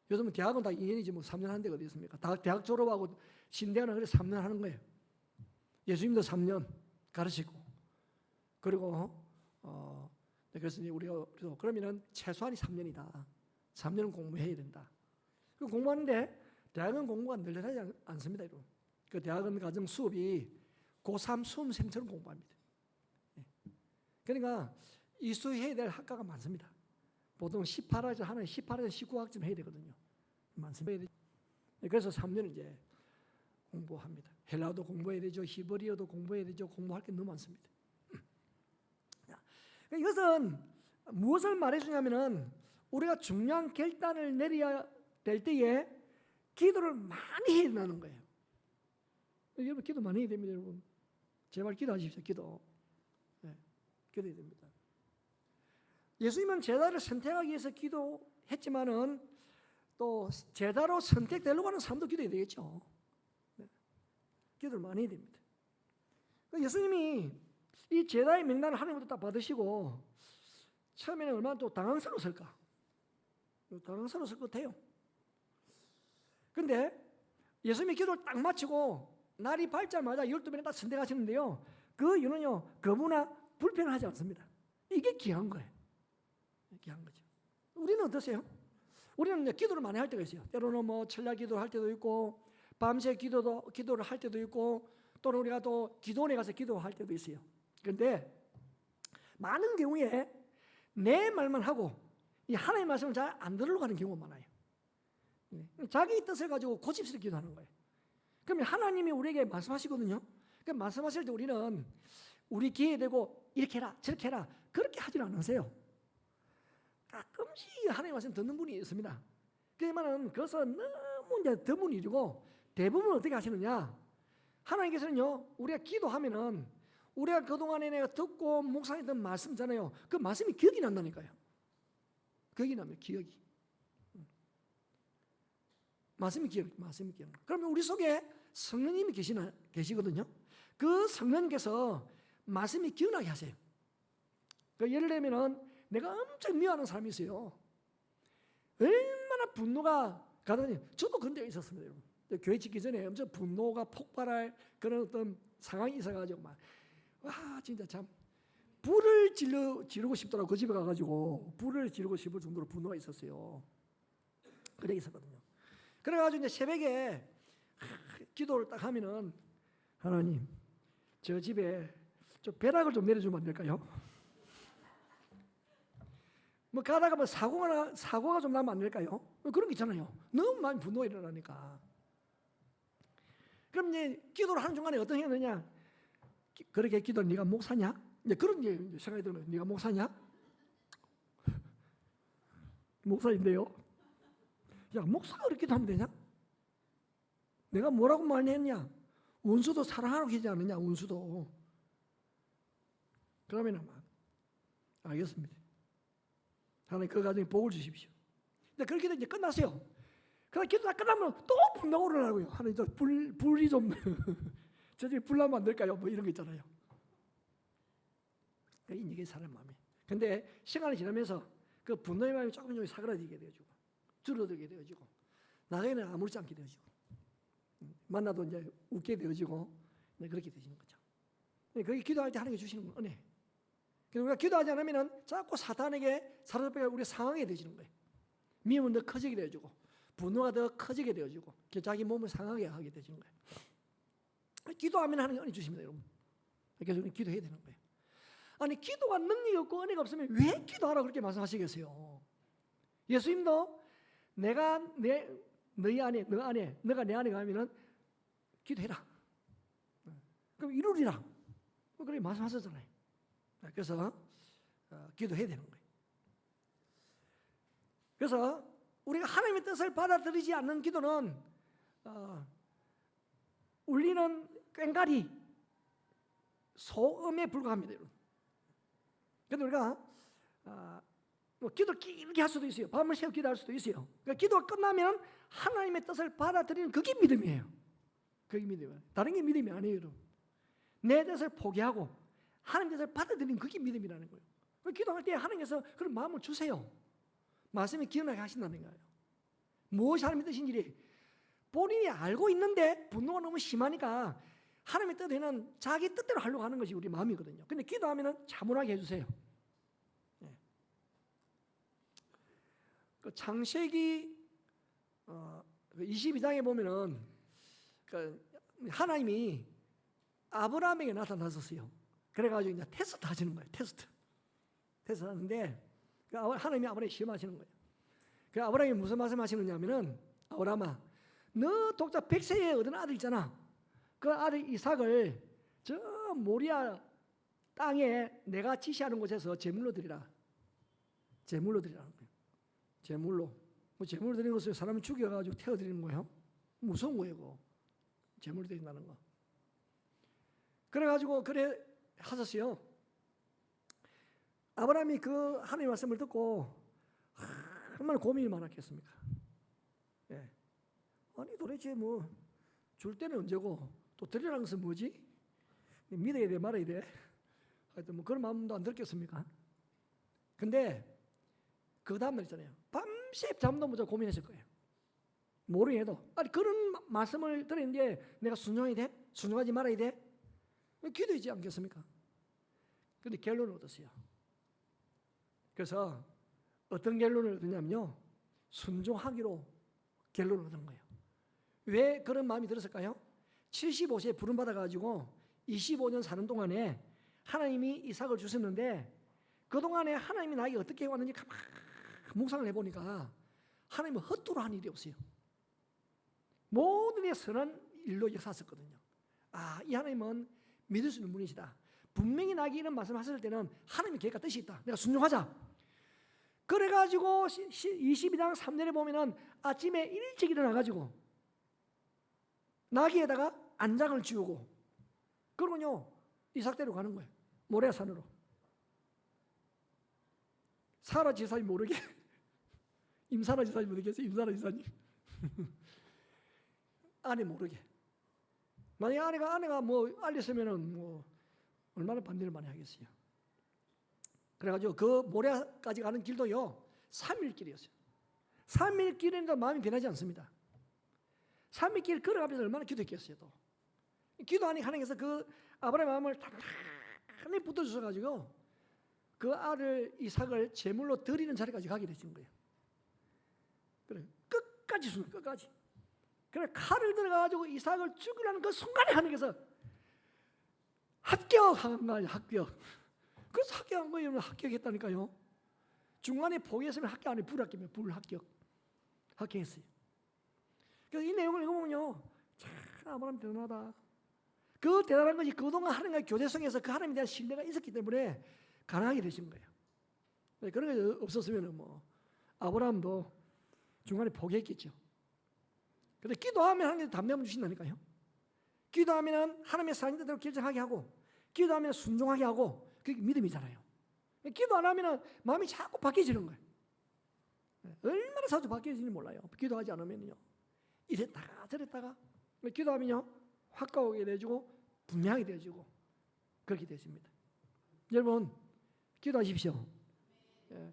요즘은 대학은 다 2년이지 뭐 3년 하는 데가 어디 있습니까? 대학 졸업하고 신대원은 그래서 3년 하는 거예요. 예수님도 3년 가르치고, 그리고 그래서 우리가 그러면은 최소한이 3년이다. 3년은 공부해야 된다. 그 공부하는데 대학은 공부가 늘어나지 않습니다, 여러분. 그 대학은 가정 수업이 고3 수험생처럼 공부합니다. 그러니까 이수해야 될 학과가 많습니다. 보통 18학점 하나에 18학점 19학점 해야 되거든요. 많습니다. 그래서 3년 이제 공부합니다. 헬라어도 공부해야 되죠. 히브리어도 공부해야 되죠. 공부할 게 너무 많습니다. 이것은 무엇을 말해주냐면은 우리가 중요한 결단을 내려야 될 때에 기도를 많이 해야 된다는 거예요. 여러분 기도 많이 해야 됩니다, 여러분. 제발 기도하십시오. 기도. 기도해야 됩니다. 예수님은 제자를 선택하기 위해서 기도했지만은 또 제자로 선택되려고 하는 사람도 기도해야 되겠죠. 기도를 많이 해야 됩니다. 예수님이 이 제자의 명단을 하나님부터 다 받으시고 처음에는 얼마나 또 당황스러웠을까? 당황스러웠을 것 같아요. 근데 예수님이 기도를 딱 마치고 날이 밝자마자 12명을 딱 선택하시는데요. 그 이유는요, 거부나 불편하지 않습니다. 이게 귀한 거예요. 귀한 거죠. 우리는 어떠세요? 우리는 이제 기도를 많이 할 때가 있어요. 때로는 뭐 철야 기도를 할 때도 있고, 밤새 기도를 할 때도 있고, 또는 우리가 또 기도원에 가서 기도할 때도 있어요. 그런데 많은 경우에 내 말만 하고 이 하나님의 말씀을 잘 안 들으려고 하는 경우가 많아요. 자기 뜻을 가지고 고집스럽게 기도하는 거예요. 그러면 하나님이 우리에게 말씀하시거든요. 그 말씀하실 때 우리는 우리 귀에 대고 이렇게 해라 저렇게 해라 그렇게 하지 않으세요. 가끔씩 하나님의 말씀 듣는 분이 있습니다. 그러면은 그것은 너무 이제 드문 일이고, 대부분 어떻게 하시느냐? 하나님께서는요, 우리가 기도하면은 우리가 그동안에 내가 듣고 묵상했던 말씀 있잖아요. 그 말씀이 기억이 난다니까요. 기억이 나면 기억이. 말씀이 기억. 그러면 우리 속에 성령님이 계시거든요. 그 성령님께서 말씀이 기억나게 하세요. 예를 들면은 내가 엄청 미워하는 사람이 있어요. 얼마나 분노가 가더니 저도 그런 적이 있었습니다, 여러분. 교회 짓기 전에 엄청 분노가 폭발할 그런 어떤 상황이 있어가지고 진짜 참 불을 지르고 싶더라고. 그 집에 가가지고 불을 지르고 싶을 정도로 분노가 있었어요. 그래 있었거든요. 그래가지고 이제 새벽에 기도를 딱 하면은, 하나님 저 집에 좀 벼락을 좀 내려주면 안 될까요? 뭐 가다가 뭐 사고가 좀 나면 안 될까요? 그런 게 있잖아요. 너무 많이 분노가 일어나니까. 그럼 이제 기도를 하는 중간에 어떤 생각이 드냐? 그렇게 기도 네가 목사냐? 이제 그런 생각이 들면, 네가 목사냐? 목사인데요. 야, 목사가 그렇게 하면 되냐? 내가 뭐라고 말했냐? 원수도 사랑하라고 하지 않느냐? 원수도. 그러면 알겠습니다. 하나님 그 가정에 복을 주십시오. 근데 그렇게 이제 끝났어요. 그럼 기도 다 끝나면 또 분노가 오르라고요. 하나님 저 불이 좀 저 집에 불 나면 안 될까요? 뭐 이런 거 있잖아요. 이게 사람 마음이에요. 근데 시간이 지나면서 그 분노의 마음이 조금 사그라지게 되어지고 줄어들게 되어지고 나중에는 아무렇지 않게 되어지고 만나도 이제 웃게 되어지고 그렇게 되시는 거죠. 그게 기도할 때 하나님이 주시는 은혜. 우리가 기도하지 않으면 자꾸 사탄에게 사로잡혀 우리 상하게 되어지는 거예요. 미움은 더 커지게 되어지고 분노가 더 커지게 되어지고 자기 몸을 상하게 하게 되어지는 거예요. 기도하면 하나님 은혜 주십니다, 여러분. 그래서 우리는 기도해야 되는 거예요. 아니 기도가 능력이 없고 은혜가 없으면 왜 기도하라고 그렇게 말씀하시겠어요? 예수님도 내가 너희 안에, 너 안에, 너가 내 안에 가면은 기도해라. 그럼 이루리라. 그렇게 말씀하셨잖아요. 그래서 기도해야 되는 거예요. 그래서 우리가 하나님의 뜻을 받아들이지 않는 기도는 울리는 꽹과리, 소음에 불과합니다. 그런데 우리가 뭐 기도를 길게 할 수도 있어요. 밤을 새워 기도할 수도 있어요. 그러니까 기도가 끝나면 하나님의 뜻을 받아들이는 그게 믿음이에요. 그게 믿음이에요. 다른 게 믿음이 아니에요, 여러분. 내 뜻을 포기하고 하나님의 뜻을 받아들이는 그게 믿음이라는 거예요. 기도할 때 하나님께서 그런 마음을 주세요. 말씀이 기억나게 하신다는 거예요. 무엇이 하나님의 뜻인지 본인이 알고 있는데 분노가 너무 심하니까 하나님의 뜻에는 자기 뜻대로 하려고 하는 것이 우리 마음이거든요. 근데 기도하면 차분하게 해주세요. 그 창세기 22장에 보면은 하나님이 아브라함에게 나타나셨어요. 그래가지고 이제 테스트 하시는 거예요. 테스트 하는데 하나님이 아브라함을 시험하시는 거예요. 그 아브라함이 무슨 말씀하시느냐면은 아브라함아, 너 독자 100세에 얻은 아들 있잖아. 그 아들 이삭을 저 모리아 땅에 내가 지시하는 곳에서 제물로 드리라. 제물로 드리라는 거예요. 제물로. 뭐 제물로 드리는 것을 사람을 죽여가지고 태워드리는 거예요. 무서운 거예요, 그거. 제물로 드린다는 거. 그래가지고 그래 하셨어요. 아브라함이 그 하나님의 말씀을 듣고 얼마나 고민이 많았겠습니까? 예. 아니 도대체 뭐 줄 때는 언제고 또 드리라는 것은 뭐지? 믿어야 돼 말아야 돼? 하여튼 뭐 그런 마음도 안 들겠습니까? 근데 그 다음날 있잖아요. 밤새 잠도 못 자고 고민했을 거예요. 모르게 해도 아니 그런 말씀을 들었는데 내가 순종해야 돼? 순종하지 말아야 돼? 기도하지 않겠습니까? 근데 결론을 얻었어요. 그래서 어떤 결론을 얻었냐면요, 순종하기로 결론을 얻은 거예요. 왜 그런 마음이 들었을까요? 75세에 부름받아가지고 25년 사는 동안에 하나님이 이삭을 주셨는데 그동안에 하나님이 나에게 어떻게 해왔는지 가만히 묵상을 해보니까 하나님은 헛도로 한 일이 없어요. 모든 게 선한 일로 역사하셨거든요. 이 하나님은 믿을 수 있는 분이시다. 분명히 나에게 이런 말씀하셨을 때는 하나님의 계획과 뜻이 있다. 내가 순종하자. 그래가지고 22장 3절에 보면은 아침에 일찍 일어나가지고 나귀에다가 안장을 지우고 그러고요 이삭대로 가는 거예요. 모레아산으로. 사라 지사님 모르게 임사라 지사님 모르겠어요. 임사라 지사님 아내 모르게. 만약에 아내가 뭐 알렸으면은 뭐 얼마나 반대를 많이 하겠어요. 그래가지고 그 모레아까지 가는 길도요 3일 길이었어요. 3일 길인데 마음이 변하지 않습니다. 3일 길 걸어가면서 얼마나 기도했겠어요. 또 기도하니 하나님께서 그 아브라함의 마음을 단단히 붙어주셔가지고 그 아들 이삭을 제물로 드리는 자리까지 가게 되신 거예요. 그래 끝까지 순 끝까지. 그래 칼을 들어가지고 이삭을 죽이려는 그 순간에 하나님께서 합격한 거예요. 합격. 그래서 합격한 거예요. 합격했다니까요. 중간에 포기했으면 합격 안 해. 불합격이면 불합격. 합격했어요. 그래서 이 내용을 읽어보면요, 참 아브라함 대단하다. 그 대단한 것이 그동안 하나님과의 교제 속에서 그 하나님에 대한 신뢰가 있었기 때문에 가능하게 되신 거예요. 그런 게 없었으면 뭐 아브라함도 중간에 포기했겠죠. 그런데 기도하면 하나님께서 담대함을 주신다니까요. 기도하면 하나님의 사인대로 결정하게 하고, 기도하면 순종하게 하고, 그게 믿음이잖아요. 기도 안 하면 마음이 자꾸 바뀌어지는 거예요. 얼마나 자주 바뀌어지는지 몰라요. 기도하지 않으면요. 이랬다가 저랬다가 기도하면요 확고하게 되어지고 분명하게 되어지고 그렇게 되십니다. 여러분 기도하십시오.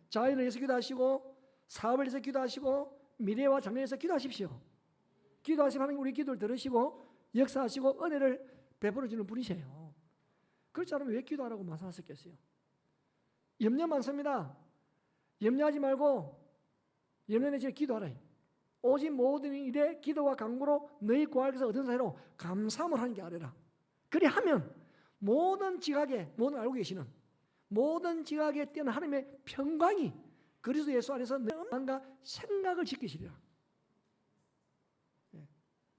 자연을 위해서 기도하시고 사업을 위해서 기도하시고 미래와 장래를 위해서 기도하십시오. 기도하시면 하나님 우리 기도를 들으시고 역사하시고 은혜를 베풀어 주는 분이세요. 그렇지 않으면 왜 기도하라고 말씀하셨겠어요? 염려 많습니다. 염려하지 말고 염려 내지 기도하라. 오직 모든 일에 기도와 간구로 너희 구할 것을 얻은 사이로 감사함을 하는 게 아니라. 그리하면 모든 지각에, 모든 알고 계시는 모든 지각에 뛰어난 하나님의 평강이 그리스도 예수 안에서 내 마음과 생각을 지키시리라.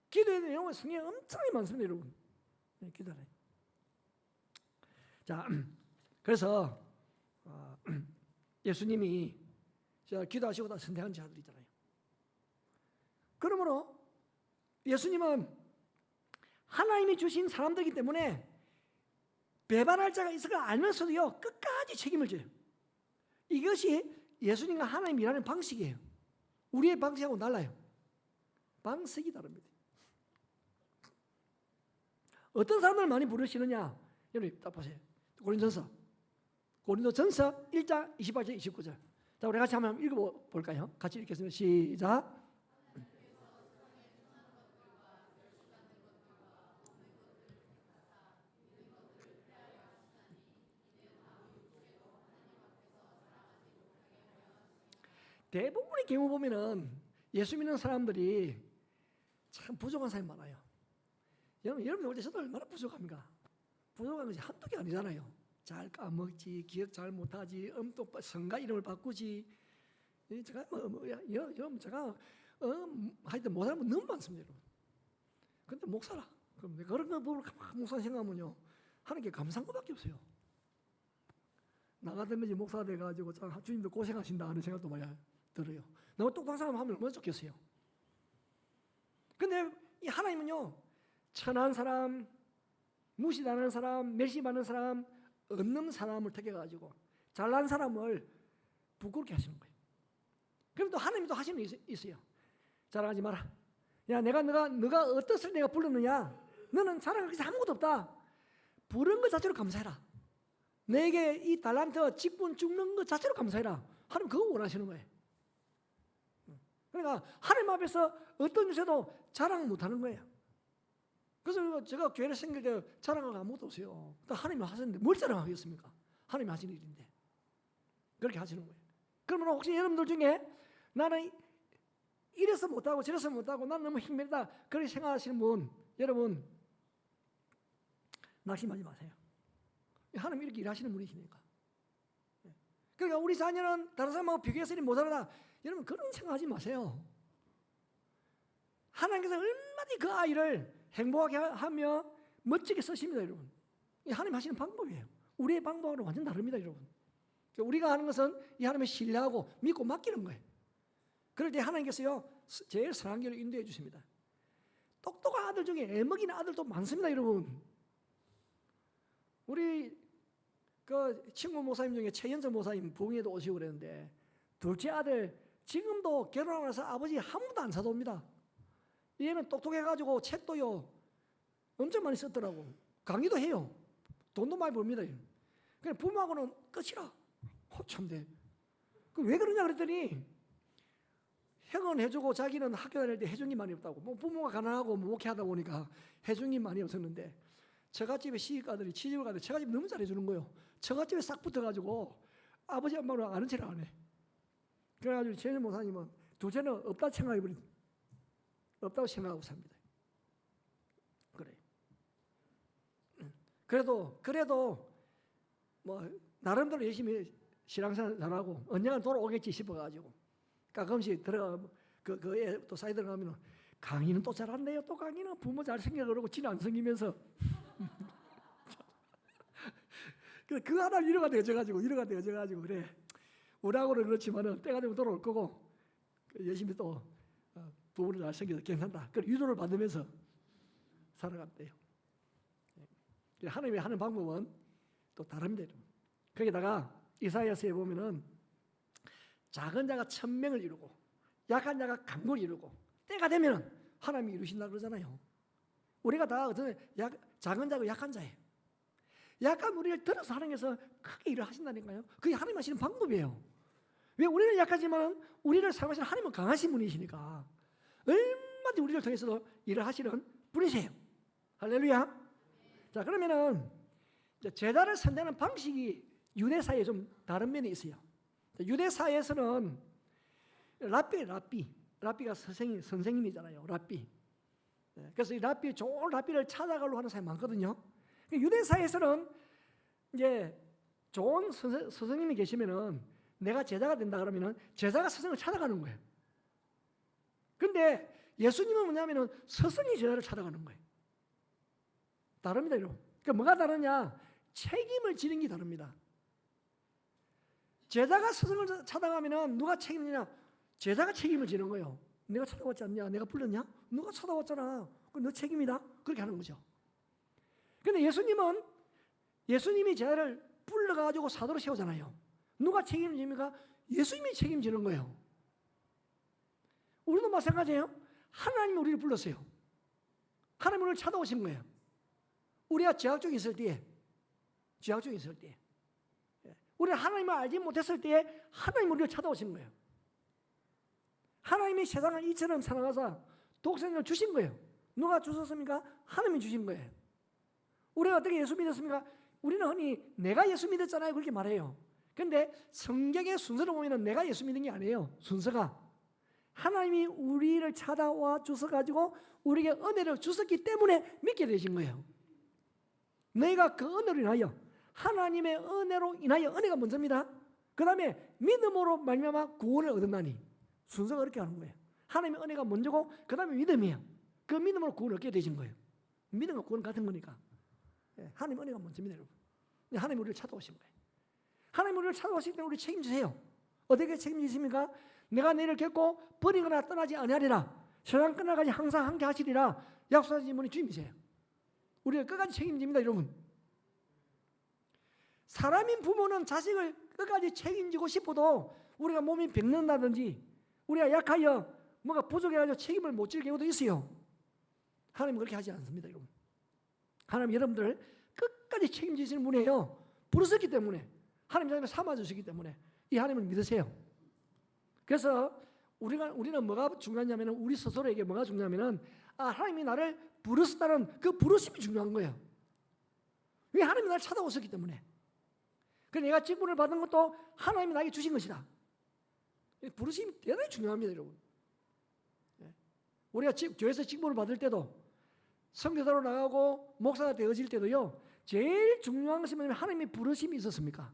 기도의 내용은 성경에 엄청나게 많습니다, 여러분. 네, 기도하래. 자, 그래서 예수님이 기도하시고 다 선택한 자들이잖아요. 그러므로 예수님은 하나님이 주신 사람들이기 때문에 배반할 자가 있을 걸 알면서도요, 끝까지 책임을 져요. 이것이 예수님과 하나님이 일하는 방식이에요. 우리의 방식하고 달라요. 방식이 다릅니다. 어떤 사람을 많이 부르시느냐? 여러분 딱 보세요. 고린도전서 1장 28절 29절. 자, 우리 같이 한번 읽어볼까요? 같이 읽겠습니다. 시작. 대부분의 경우 보면은 예수 믿는 사람들이 참 부족한 사람이 많아요. 여러분 올 때 저도 얼마나 부족합니까? 부족한 것이 한두 개 아니잖아요. 잘 까먹지, 기억 잘 못하지, 또 성가 이름을 바꾸지. 제가 여러분 제가 하여튼 못하는 건 너무 많습니다, 여러분. 근데 목사라. 그럼 그런 거 보고 목사 생각하면요, 하는 게 감사한 것밖에 없어요. 나가다든지 목사 돼가지고 주님도 고생하신다 하는 생각도 많이 들어요. 너무 똑똑한 사람 하면 얼마나 좋겠어요. 근데 이 하나님은요, 천한 사람, 무시당하는 사람, 멸시받는 사람, 없는 사람을 택해가지고 잘난 사람을 부끄럽게 하시는 거예요. 그럼 또 하나님이 또 하시는 게 있어요. 자랑하지 마라. 야, 너가 어떻을 내가 불렀느냐? 너는 자랑할 것이 아무것도 없다. 부른 것 자체로 감사해라. 내게 이 달란트 직분 주는 것 자체로 감사해라. 하나님 그거 원하시는 거예요. 그러니까 하나님 앞에서 어떤 것에도 자랑 못하는 거예요. 그래서 제가 교회를 생길 때 자랑할 아무것도 없어요. 하나님이 하시는데 뭘 자랑하겠습니까? 하나님이 하시는 일인데. 그렇게 하시는 거예요. 그러면 혹시 여러분들 중에 나는 이래서 못하고 저래서 못하고 난 너무 힘들다 그렇게 생각하시는 분, 여러분 낙심하지 마세요. 하나님 이렇게 일하시는 분이시니까. 그러니까 우리 자녀는 다른 사람하고 비교해서 못하다. 여러분 그런 생각하지 마세요. 하나님께서 얼마나 그 아이를 행복하게 하며 멋지게 쓰십니다, 여러분. 이 하나님 하시는 방법이에요. 우리의 방법은 완전 다릅니다, 여러분. 우리가 하는 것은 이 하나님을 신뢰하고 믿고 맡기는 거예요. 그럴 때 하나님께서요, 제일 선한 길을 인도해 주십니다. 똑똑한 아들 중에 애먹이는 아들도 많습니다, 여러분. 우리 그 친구 목사님 중에 최연석 목사님 부흥회도 오시고 그랬는데 둘째 아들 지금도 결혼하고 나서 아버지 한 번도 안 사도옵니다. 얘는 똑똑해가지고 책도요 엄청 많이 썼더라고. 강의도 해요. 돈도 많이 벌습니다. 그냥 부모하고는 끝이라. 참돼. 왜 그러냐 그랬더니 형은 해주고 자기는 학교 다닐 때 해준 게 많이 없다고. 뭐 부모가 가난하고 목회하다 보니까 해준 게 많이 없었는데 처갓집에 시집가들이 취직을 가는데 처갓집 너무 잘해주는 거예요. 처갓집에 싹 붙어가지고 아버지 엄마는 아는 체를 안 해. 그래가지고 최현 목사님은 둘째는 없다 생각해버린, 없다고 생각하고 삽니다. 그래. 그래도 뭐 나름대로 열심히 신앙생활 잘하고 언젠가 돌아오겠지 싶어가지고 가끔씩 들어가 그 애 또 사이 들어가면 강의는 또 잘한대요. 또 강의는 부모 잘생겨 그러고 지는 안 생기면서 그 하나 위로가 되어져가지고 그래. 우리하고는 그렇지만은 때가 되면 돌아올 거고 열심히 또 부모를 잘생겨서 괜찮다. 그 위로를 받으면서 살아간대요. 하나님이 하는 방법은 또 다릅니다. 거기다가 이사야서에 보면은 작은 자가 천명을 이루고 약한 자가 강국을 이루고 때가 되면 하나님이 이루신다 그러잖아요. 우리가 다 작은 자고 약한 자예요. 약한 우리를 들어서 하나님께서 크게 일을 하신다니까요. 그게 하나님 하시는 방법이에요. 왜 우리는 약하지만 우리를 사용하시는 하나님은 강하신 분이시니까 얼마든지 우리를 통해서 일을 하시는 분이세요. 할렐루야. 자, 그러면은 제자를 선택하는 방식이 유대 사회에 좀 다른 면이 있어요. 유대 사회에서는 랍비가 선생님이잖아요. 랍비. 그래서 이 좋은 랍비를 찾아가려고 하는 사람이 많거든요. 유대 사회에서는 이제 좋은 스승님이 계시면은 내가 제자가 된다 그러면은 제자가 스승을 찾아가는 거예요. 근데 예수님은 뭐냐면은 스승이 제자를 찾아가는 거예요. 다릅니다, 여러분. 그러니까 뭐가 다르냐? 책임을 지는 게 다릅니다. 제자가 스승을 찾아가면은 누가 책임지냐? 제자가 책임을 지는 거예요. 내가 찾아왔지 않냐? 내가 불렀냐? 누가 찾아왔잖아. 그럼 너 책임이다? 그렇게 하는 거죠. 근데 예수님은 예수님이 제자를 불러가지고 사도로 세우잖아요. 누가 책임을 집니까? 예수님이 책임지는 거예요. 우리도 마찬가지예요. 하나님이 우리를 불렀어요. 하나님이 우리를 찾아오신 거예요. 우리가 죄악 중에 있을 때에, 우리가 하나님을 알지 못했을 때에 하나님이 우리를 찾아오신 거예요. 하나님이 세상을 이처럼 사랑하사 독생자를 주신 거예요. 누가 주셨습니까? 하나님이 주신 거예요. 우리가 어떻게 예수 믿었습니까? 우리는 흔히 내가 예수 믿었잖아요, 그렇게 말해요. 그런데 성경의 순서를 보면 내가 예수 믿은 게 아니에요. 순서가 하나님이 우리를 찾아와 주셔가지고 우리에게 은혜를 주셨기 때문에 믿게 되신 거예요. 너희가 그 은혜로 인하여, 하나님의 은혜로 인하여, 은혜가 먼저입니다. 그 다음에 믿음으로 말미암아 구원을 얻었나니, 순서가 그렇게 하는 거예요. 하나님의 은혜가 먼저고 그 다음에 믿음이에요. 그 믿음으로 구원을 얻게 되신 거예요. 믿음과 구원 같은 거니까. 하나님의 은혜가 먼저입니다, 여러분. 하나님이 우리를 찾아오신 거예요. 하나님이 우리를 찾아오시기 때문에 우리 책임지세요. 어떻게 책임지십니까? 내가 너희를 결코 버리거나 떠나지 아니하리라. 세상 끝날까지 항상 함께 하시리라. 약속하신 분이 주님이세요. 우리가 끝까지 책임집니다, 여러분. 사람인 부모는 자식을 끝까지 책임지고 싶어도 우리가 몸이 병든다든지 우리가 약하여 뭔가 부족해가지고 책임을 못 질 경우도 있어요. 하나님은 그렇게 하지 않습니다, 여러분. 하나님 여러분들 끝까지 책임지시는 분이에요. 부르셨기 때문에, 하나님 삼아주시기 때문에 이 하나님을 믿으세요. 그래서 우리는 뭐가 중요하냐면, 우리 스스로에게 뭐가 중요하냐면, 하나님이 나를 부르셨다는 그 부르심이 중요한 거예요. 왜? 하나님이 나를 찾아오셨기 때문에. 그래서 내가 직분을 받은 것도 하나님이 나에게 주신 것이다. 부르심이 대단히 중요합니다, 여러분. 우리가 교회에서 직분을 받을 때도, 선교사로 나가고 목사가 되어질 때도요, 제일 중요한 것이 뭐냐면 하나님의 부르심이 있었습니까?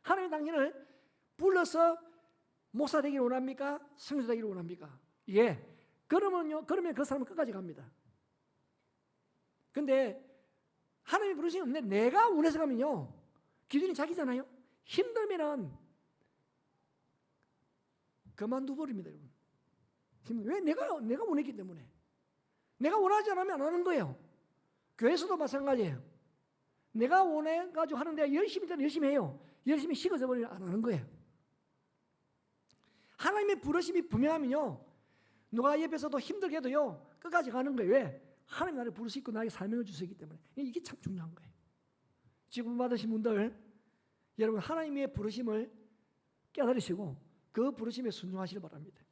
하나님이 당신을 불러서 목사 되기를 원합니까? 선교사 되기를 원합니까? 예. 그러면 그 사람은 끝까지 갑니다. 근데 하나님이 부르심이 없는데 내가 원해서 가면요, 기준이 자기잖아요. 힘들면은 그만둬 버립니다, 여러분. 왜? 내가 원했기 때문에. 내가 원하지 않으면 안 하는 거예요. 교회에서도 마찬가지예요. 내가 원해가지고 하는데 열심히 해요. 열심히 식어져 버리면 안 하는 거예요. 하나님의 부르심이 분명하면요, 누가 옆에서도 힘들게 해도요, 끝까지 가는 거예요. 왜? 하나님 나를 부르시고 나에게 사명을 주시기 때문에. 이게 참 중요한 거예요. 직분 받으신 분들, 여러분 하나님의 부르심을 깨달으시고 그 부르심에 순종하시길 바랍니다.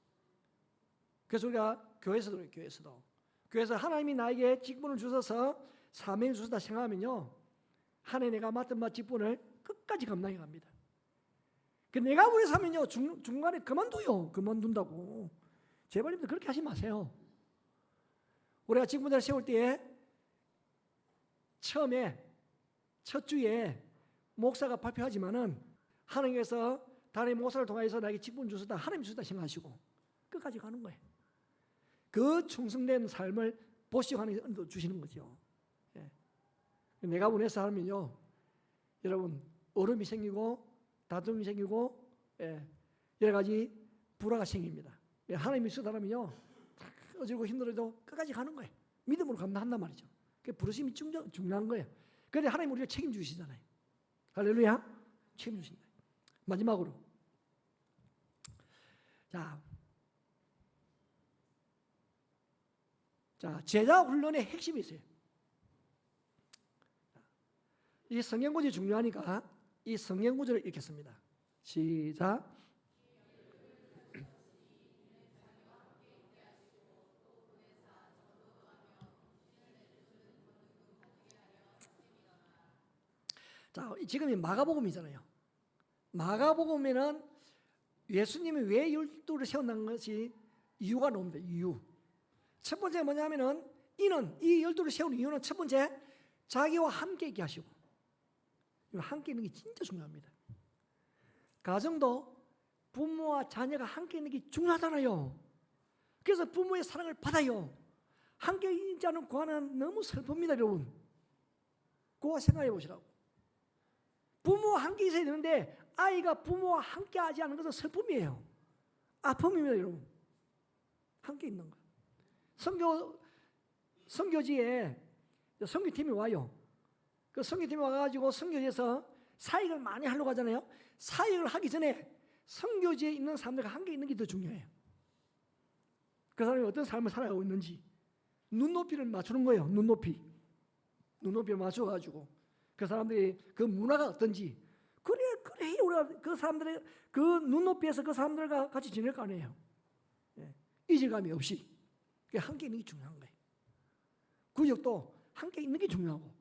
그래서 우리가 교회에서 하나님이 나에게 직분을 주셔서 사명을 주셨다 생각하면요, 한 해 내가 맡은 직분을 끝까지 감당해 갑니다. 내가 원해서 하면요, 중간에 그만둔다고. 제발 여러분들 그렇게 하지 마세요. 우리가 직분자를 세울 때에 처음에 첫 주에 목사가 발표하지만은 하나님께서 다른 목사를 통해서 나에게 직분 주셨다, 하나님 주셨다 생각하시고 끝까지 가는 거예요. 그 충성된 삶을 보시고 하나님께서 은혜도 주시는 거죠. 예. 내가 원해서 하면요, 여러분 얼음이 생기고 다툼이 생기고, 여러 가지 불화가 생깁니다. 하나님이 쓰다라면요, 어지고 힘들어도 끝까지 가는 거예요. 믿음으로 감당한단 말이죠. 그 부르심이 중요한 거예요. 그런데 하나님 우리가 책임주시잖아요. 할렐루야. 책임주신다. 마지막으로, 제자 훈련의 핵심이 있어요. 이 성경 구절이 중요하니까 이 성경 구절을 읽겠습니다. 시작. 지금 이 마가복음이잖아요. 마가복음에는 예수님이 왜 12를 세웠다는 것이 이유가 나옵니다. 이유. 첫 번째 뭐냐면은, 이는 이 12를 세운 이유는 첫 번째, 자기와 함께 있게 하시고. 함께 있는 게 진짜 중요합니다. 가정도 부모와 자녀가 함께 있는 게 중요하잖아요. 그래서 부모의 사랑을 받아요. 함께 있지 않은 고아는 너무 슬픕니다, 여러분. 고아 생각해 보시라고. 부모와 함께 있어야 되는데 아이가 부모와 함께 하지 않는 것은 슬픔이에요. 아픔입니다, 여러분. 함께 있는 거. 선교지에 선교팀이 와요. 그 선교팀이 와가지고 선교지에서 사역을 많이 하려고 하잖아요. 사역을 하기 전에 선교지에 있는 사람들과 함께 있는 게 더 중요해요. 그 사람이 어떤 삶을 살아가고 있는지 눈높이를 맞추는 거예요. 눈높이를 맞춰가지고 그 사람들이 그 문화가 어떤지 그래 우리가 그 사람들의 그 눈높이에서 그 사람들과 같이 지낼 거 아니에요. 이질감이 없이 함께 있는 게 중요한 거예요. 구역도 함께 있는 게 중요하고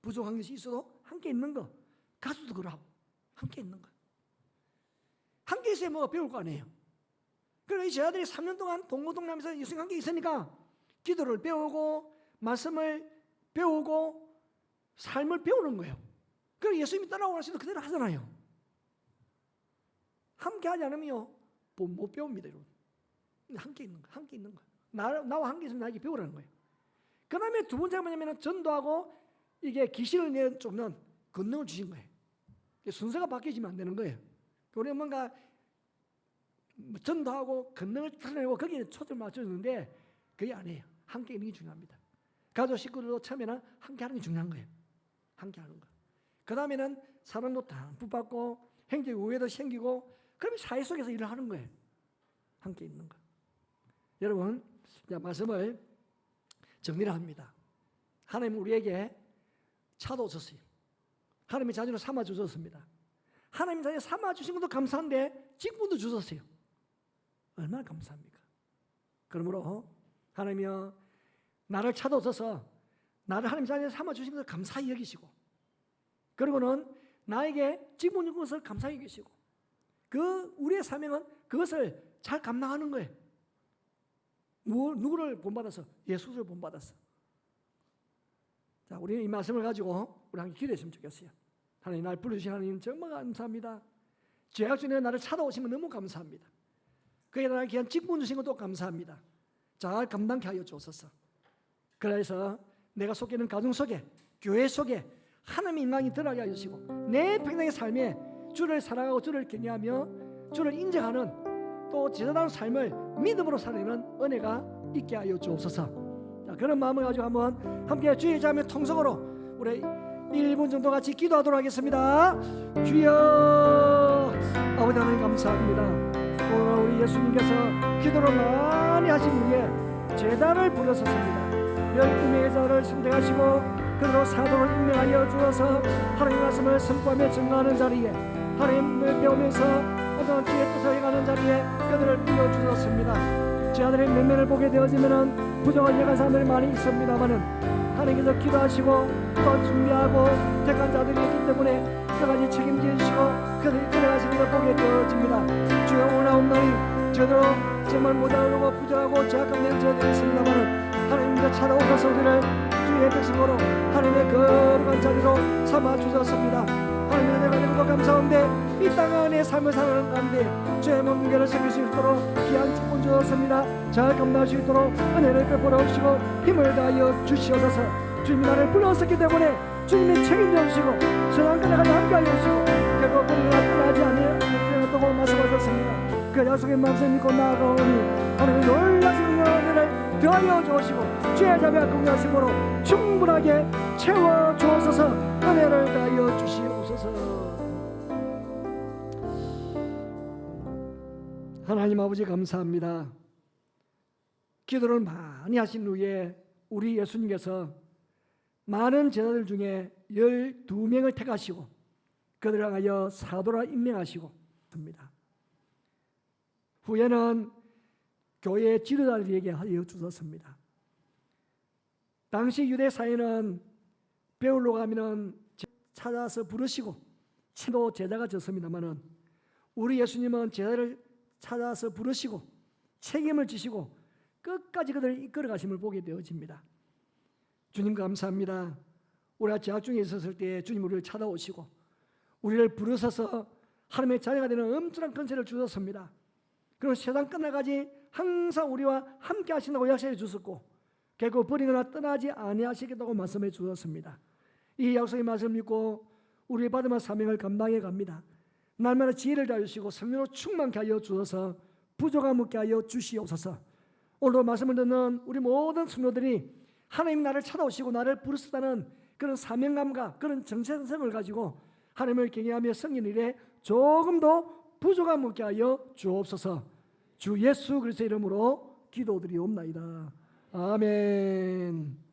부족한 것이 있어도 함께 있는 거, 가수도 그러고 함께 있는 거. 함께 있어야 뭐가 배울 거 아니에요. 그래서 제 아들이 3년 동안 동고동락하면서 예수님과 함께 있으니까 기도를 배우고 말씀을 배우고 삶을 배우는 거예요. 그래서 예수님이 따라오라 해도 그대로 하잖아요. 함께 하지 않으면 못 배웁니다, 여러분. 함께 있는 거. 나와 함께 있으면 나에게 배우라는 거예요. 그 다음에 두 번째가 뭐냐면 전도하고 이게 기신을 내쫓는 권능을 주신 거예요. 순서가 바뀌지면 안 되는 거예요. 우리가 뭔가 전도하고 권능을 드러내고 거기에 초점을 맞춰주는데 그게 아니에요. 함께 있는 게 중요합니다. 가족 식구들도 처음에는 함께 하는 게 중요한 거예요. 함께 하는 거. 그 다음에는 사랑도 다 붙받고 행적 우애도 생기고 그럼 사회 속에서 일을 하는 거예요. 함께 있는 거. 여러분, 이제 말씀을 정리를 합니다. 하나님 우리에게 차도 줬어요. 하나님의 자녀를 삼아 주셨습니다. 하나님 자녀 삼아 주신 것도 감사한데 직분도 주셨어요. 얼마나 감사합니까? 그러므로 하나님이여 나를 찾아오셔서 나를 하나님 자녀 삼아 주신 것을 감사히 여기시고 그리고는 나에게 직분 준 것을 감사히 여기시고 그 우리의 사명은 그것을 잘 감당하는 거예요. 누구를 본받아서? 예수를 본받아서. 자, 우리는 이 말씀을 가지고 우리 함께 기도했으면 좋겠어요. 하나님 날 불러주신 하나님 정말 감사합니다. 죄악 중에 나를 찾아오신 건 너무 감사합니다. 그에 나를 귀한 직분 주신 것도 감사합니다. 잘 감당케 하여 주옵소서. 그래서 내가 속해 있는 가정 속에 교회 속에 하나님의 인강이 드러나게 하여 주시고 내 평생의 삶에 주를 사랑하고 주를 경외하며 주를 인정하는 또 제자다운 삶을 믿음으로 살아내는 은혜가 있게 하여 주옵소서. 자, 그런 마음을 가지고 한번 함께 주의 자매 통성으로 우리 1분 정도 같이 기도하도록 하겠습니다. 주여 아버지 하나님 감사합니다. 오늘 우리 예수님께서 기도를 많이 하신 후에 제자를 부르셨습니다. 12명의 제자를 선택하시고 그대로 사도를 임명하여 주어서 하나님의 말씀을 선포하며 증거하는 자리에 하나님을 배우면서 어떤 주의 뜻을 행하는 자리에 그들을 불러주셨습니다. 제 아들의 면면을 보게 되어지면 부정한 예간 사람들이 많이 있습니다만은 하나님께서 기도하시고 또 준비하고 택한 자들이 있기 때문에 끝까지 책임지시고 그들이 끌어가시는 걸 보게 되어집니다. 주여 오나옵나니 저도 정말 모자르고 부정하고 죄악감된 저들이 있습니다만은 하나님께서 찾아오셔서 우리를 주의 백성으로 하나님의 거룩한 자리로 삼아주셨습니다. 하나님의 내가 너무도 감사한데 이 땅 안에 삶을 살아가는 가운데 죄의 몸무게를 새길 수 있도록 귀한 직분 주었습니다. 잘 감당할 수 있도록 은혜를 베풀어 주시고 힘을 다하여 주시옵소서. 주님이 나를 불렀었기 때문에 주님이 책임져 주시고 세상까지 함께하여 주시고 결국 우리가 떠나지 않으려고 말씀하셨습니다. 그 약속의 말씀 믿고 나아가오니 하나님의 놀라신 은혜를 더하여 주시고 주의 자비와 긍휼하심으로 충분하게 채워 주옵소서. 은혜를 더하여 주시옵소서. 하나님 아버지 감사합니다. 기도를 많이 하신 후에 우리 예수님께서 많은 제자들 중에 12명을 택하시고 그들을 향하여 사도라 임명하시고 습니다. 후에는 교회 지도자들에게 하여 주셨습니다. 당시 유대 사회는 배우러 가면은 찾아서 부르시고 치도 제자가 졌습니다만은 우리 예수님은 제자를 찾아서 부르시고 책임을 지시고 끝까지 그들을 이끌어 가심을 보게 되어집니다. 주님 감사합니다. 우리가 죄악 중에 있었을 때 주님 우리를 찾아오시고 우리를 부르셔서 하나님의 자녀가 되는 엄청난 권세를 주셨습니다. 그리고 세상 끝날까지 항상 우리와 함께 하신다고 약속해 주셨고 결국 버리거나 떠나지 아니하시겠다고 말씀해 주셨습니다. 이 약속의 말씀을 믿고 우리 받은 사명을 감당해 갑니다. 날마다 지혜를 다주시고 성령으로 충만케 하여 주셔서 부족함 없게 하여 주시옵소서. 오늘도 말씀을 듣는 우리 모든 성도들이 하나님 나를 찾아오시고 나를 부르셨다는 그런 사명감과 그런 정체성을 가지고 하나님을 경외하며 섬기는 일에 조금 더 부족함 없게 하여 주옵소서. 주 예수 그리스도의 이름으로 기도드리옵나이다. 아멘.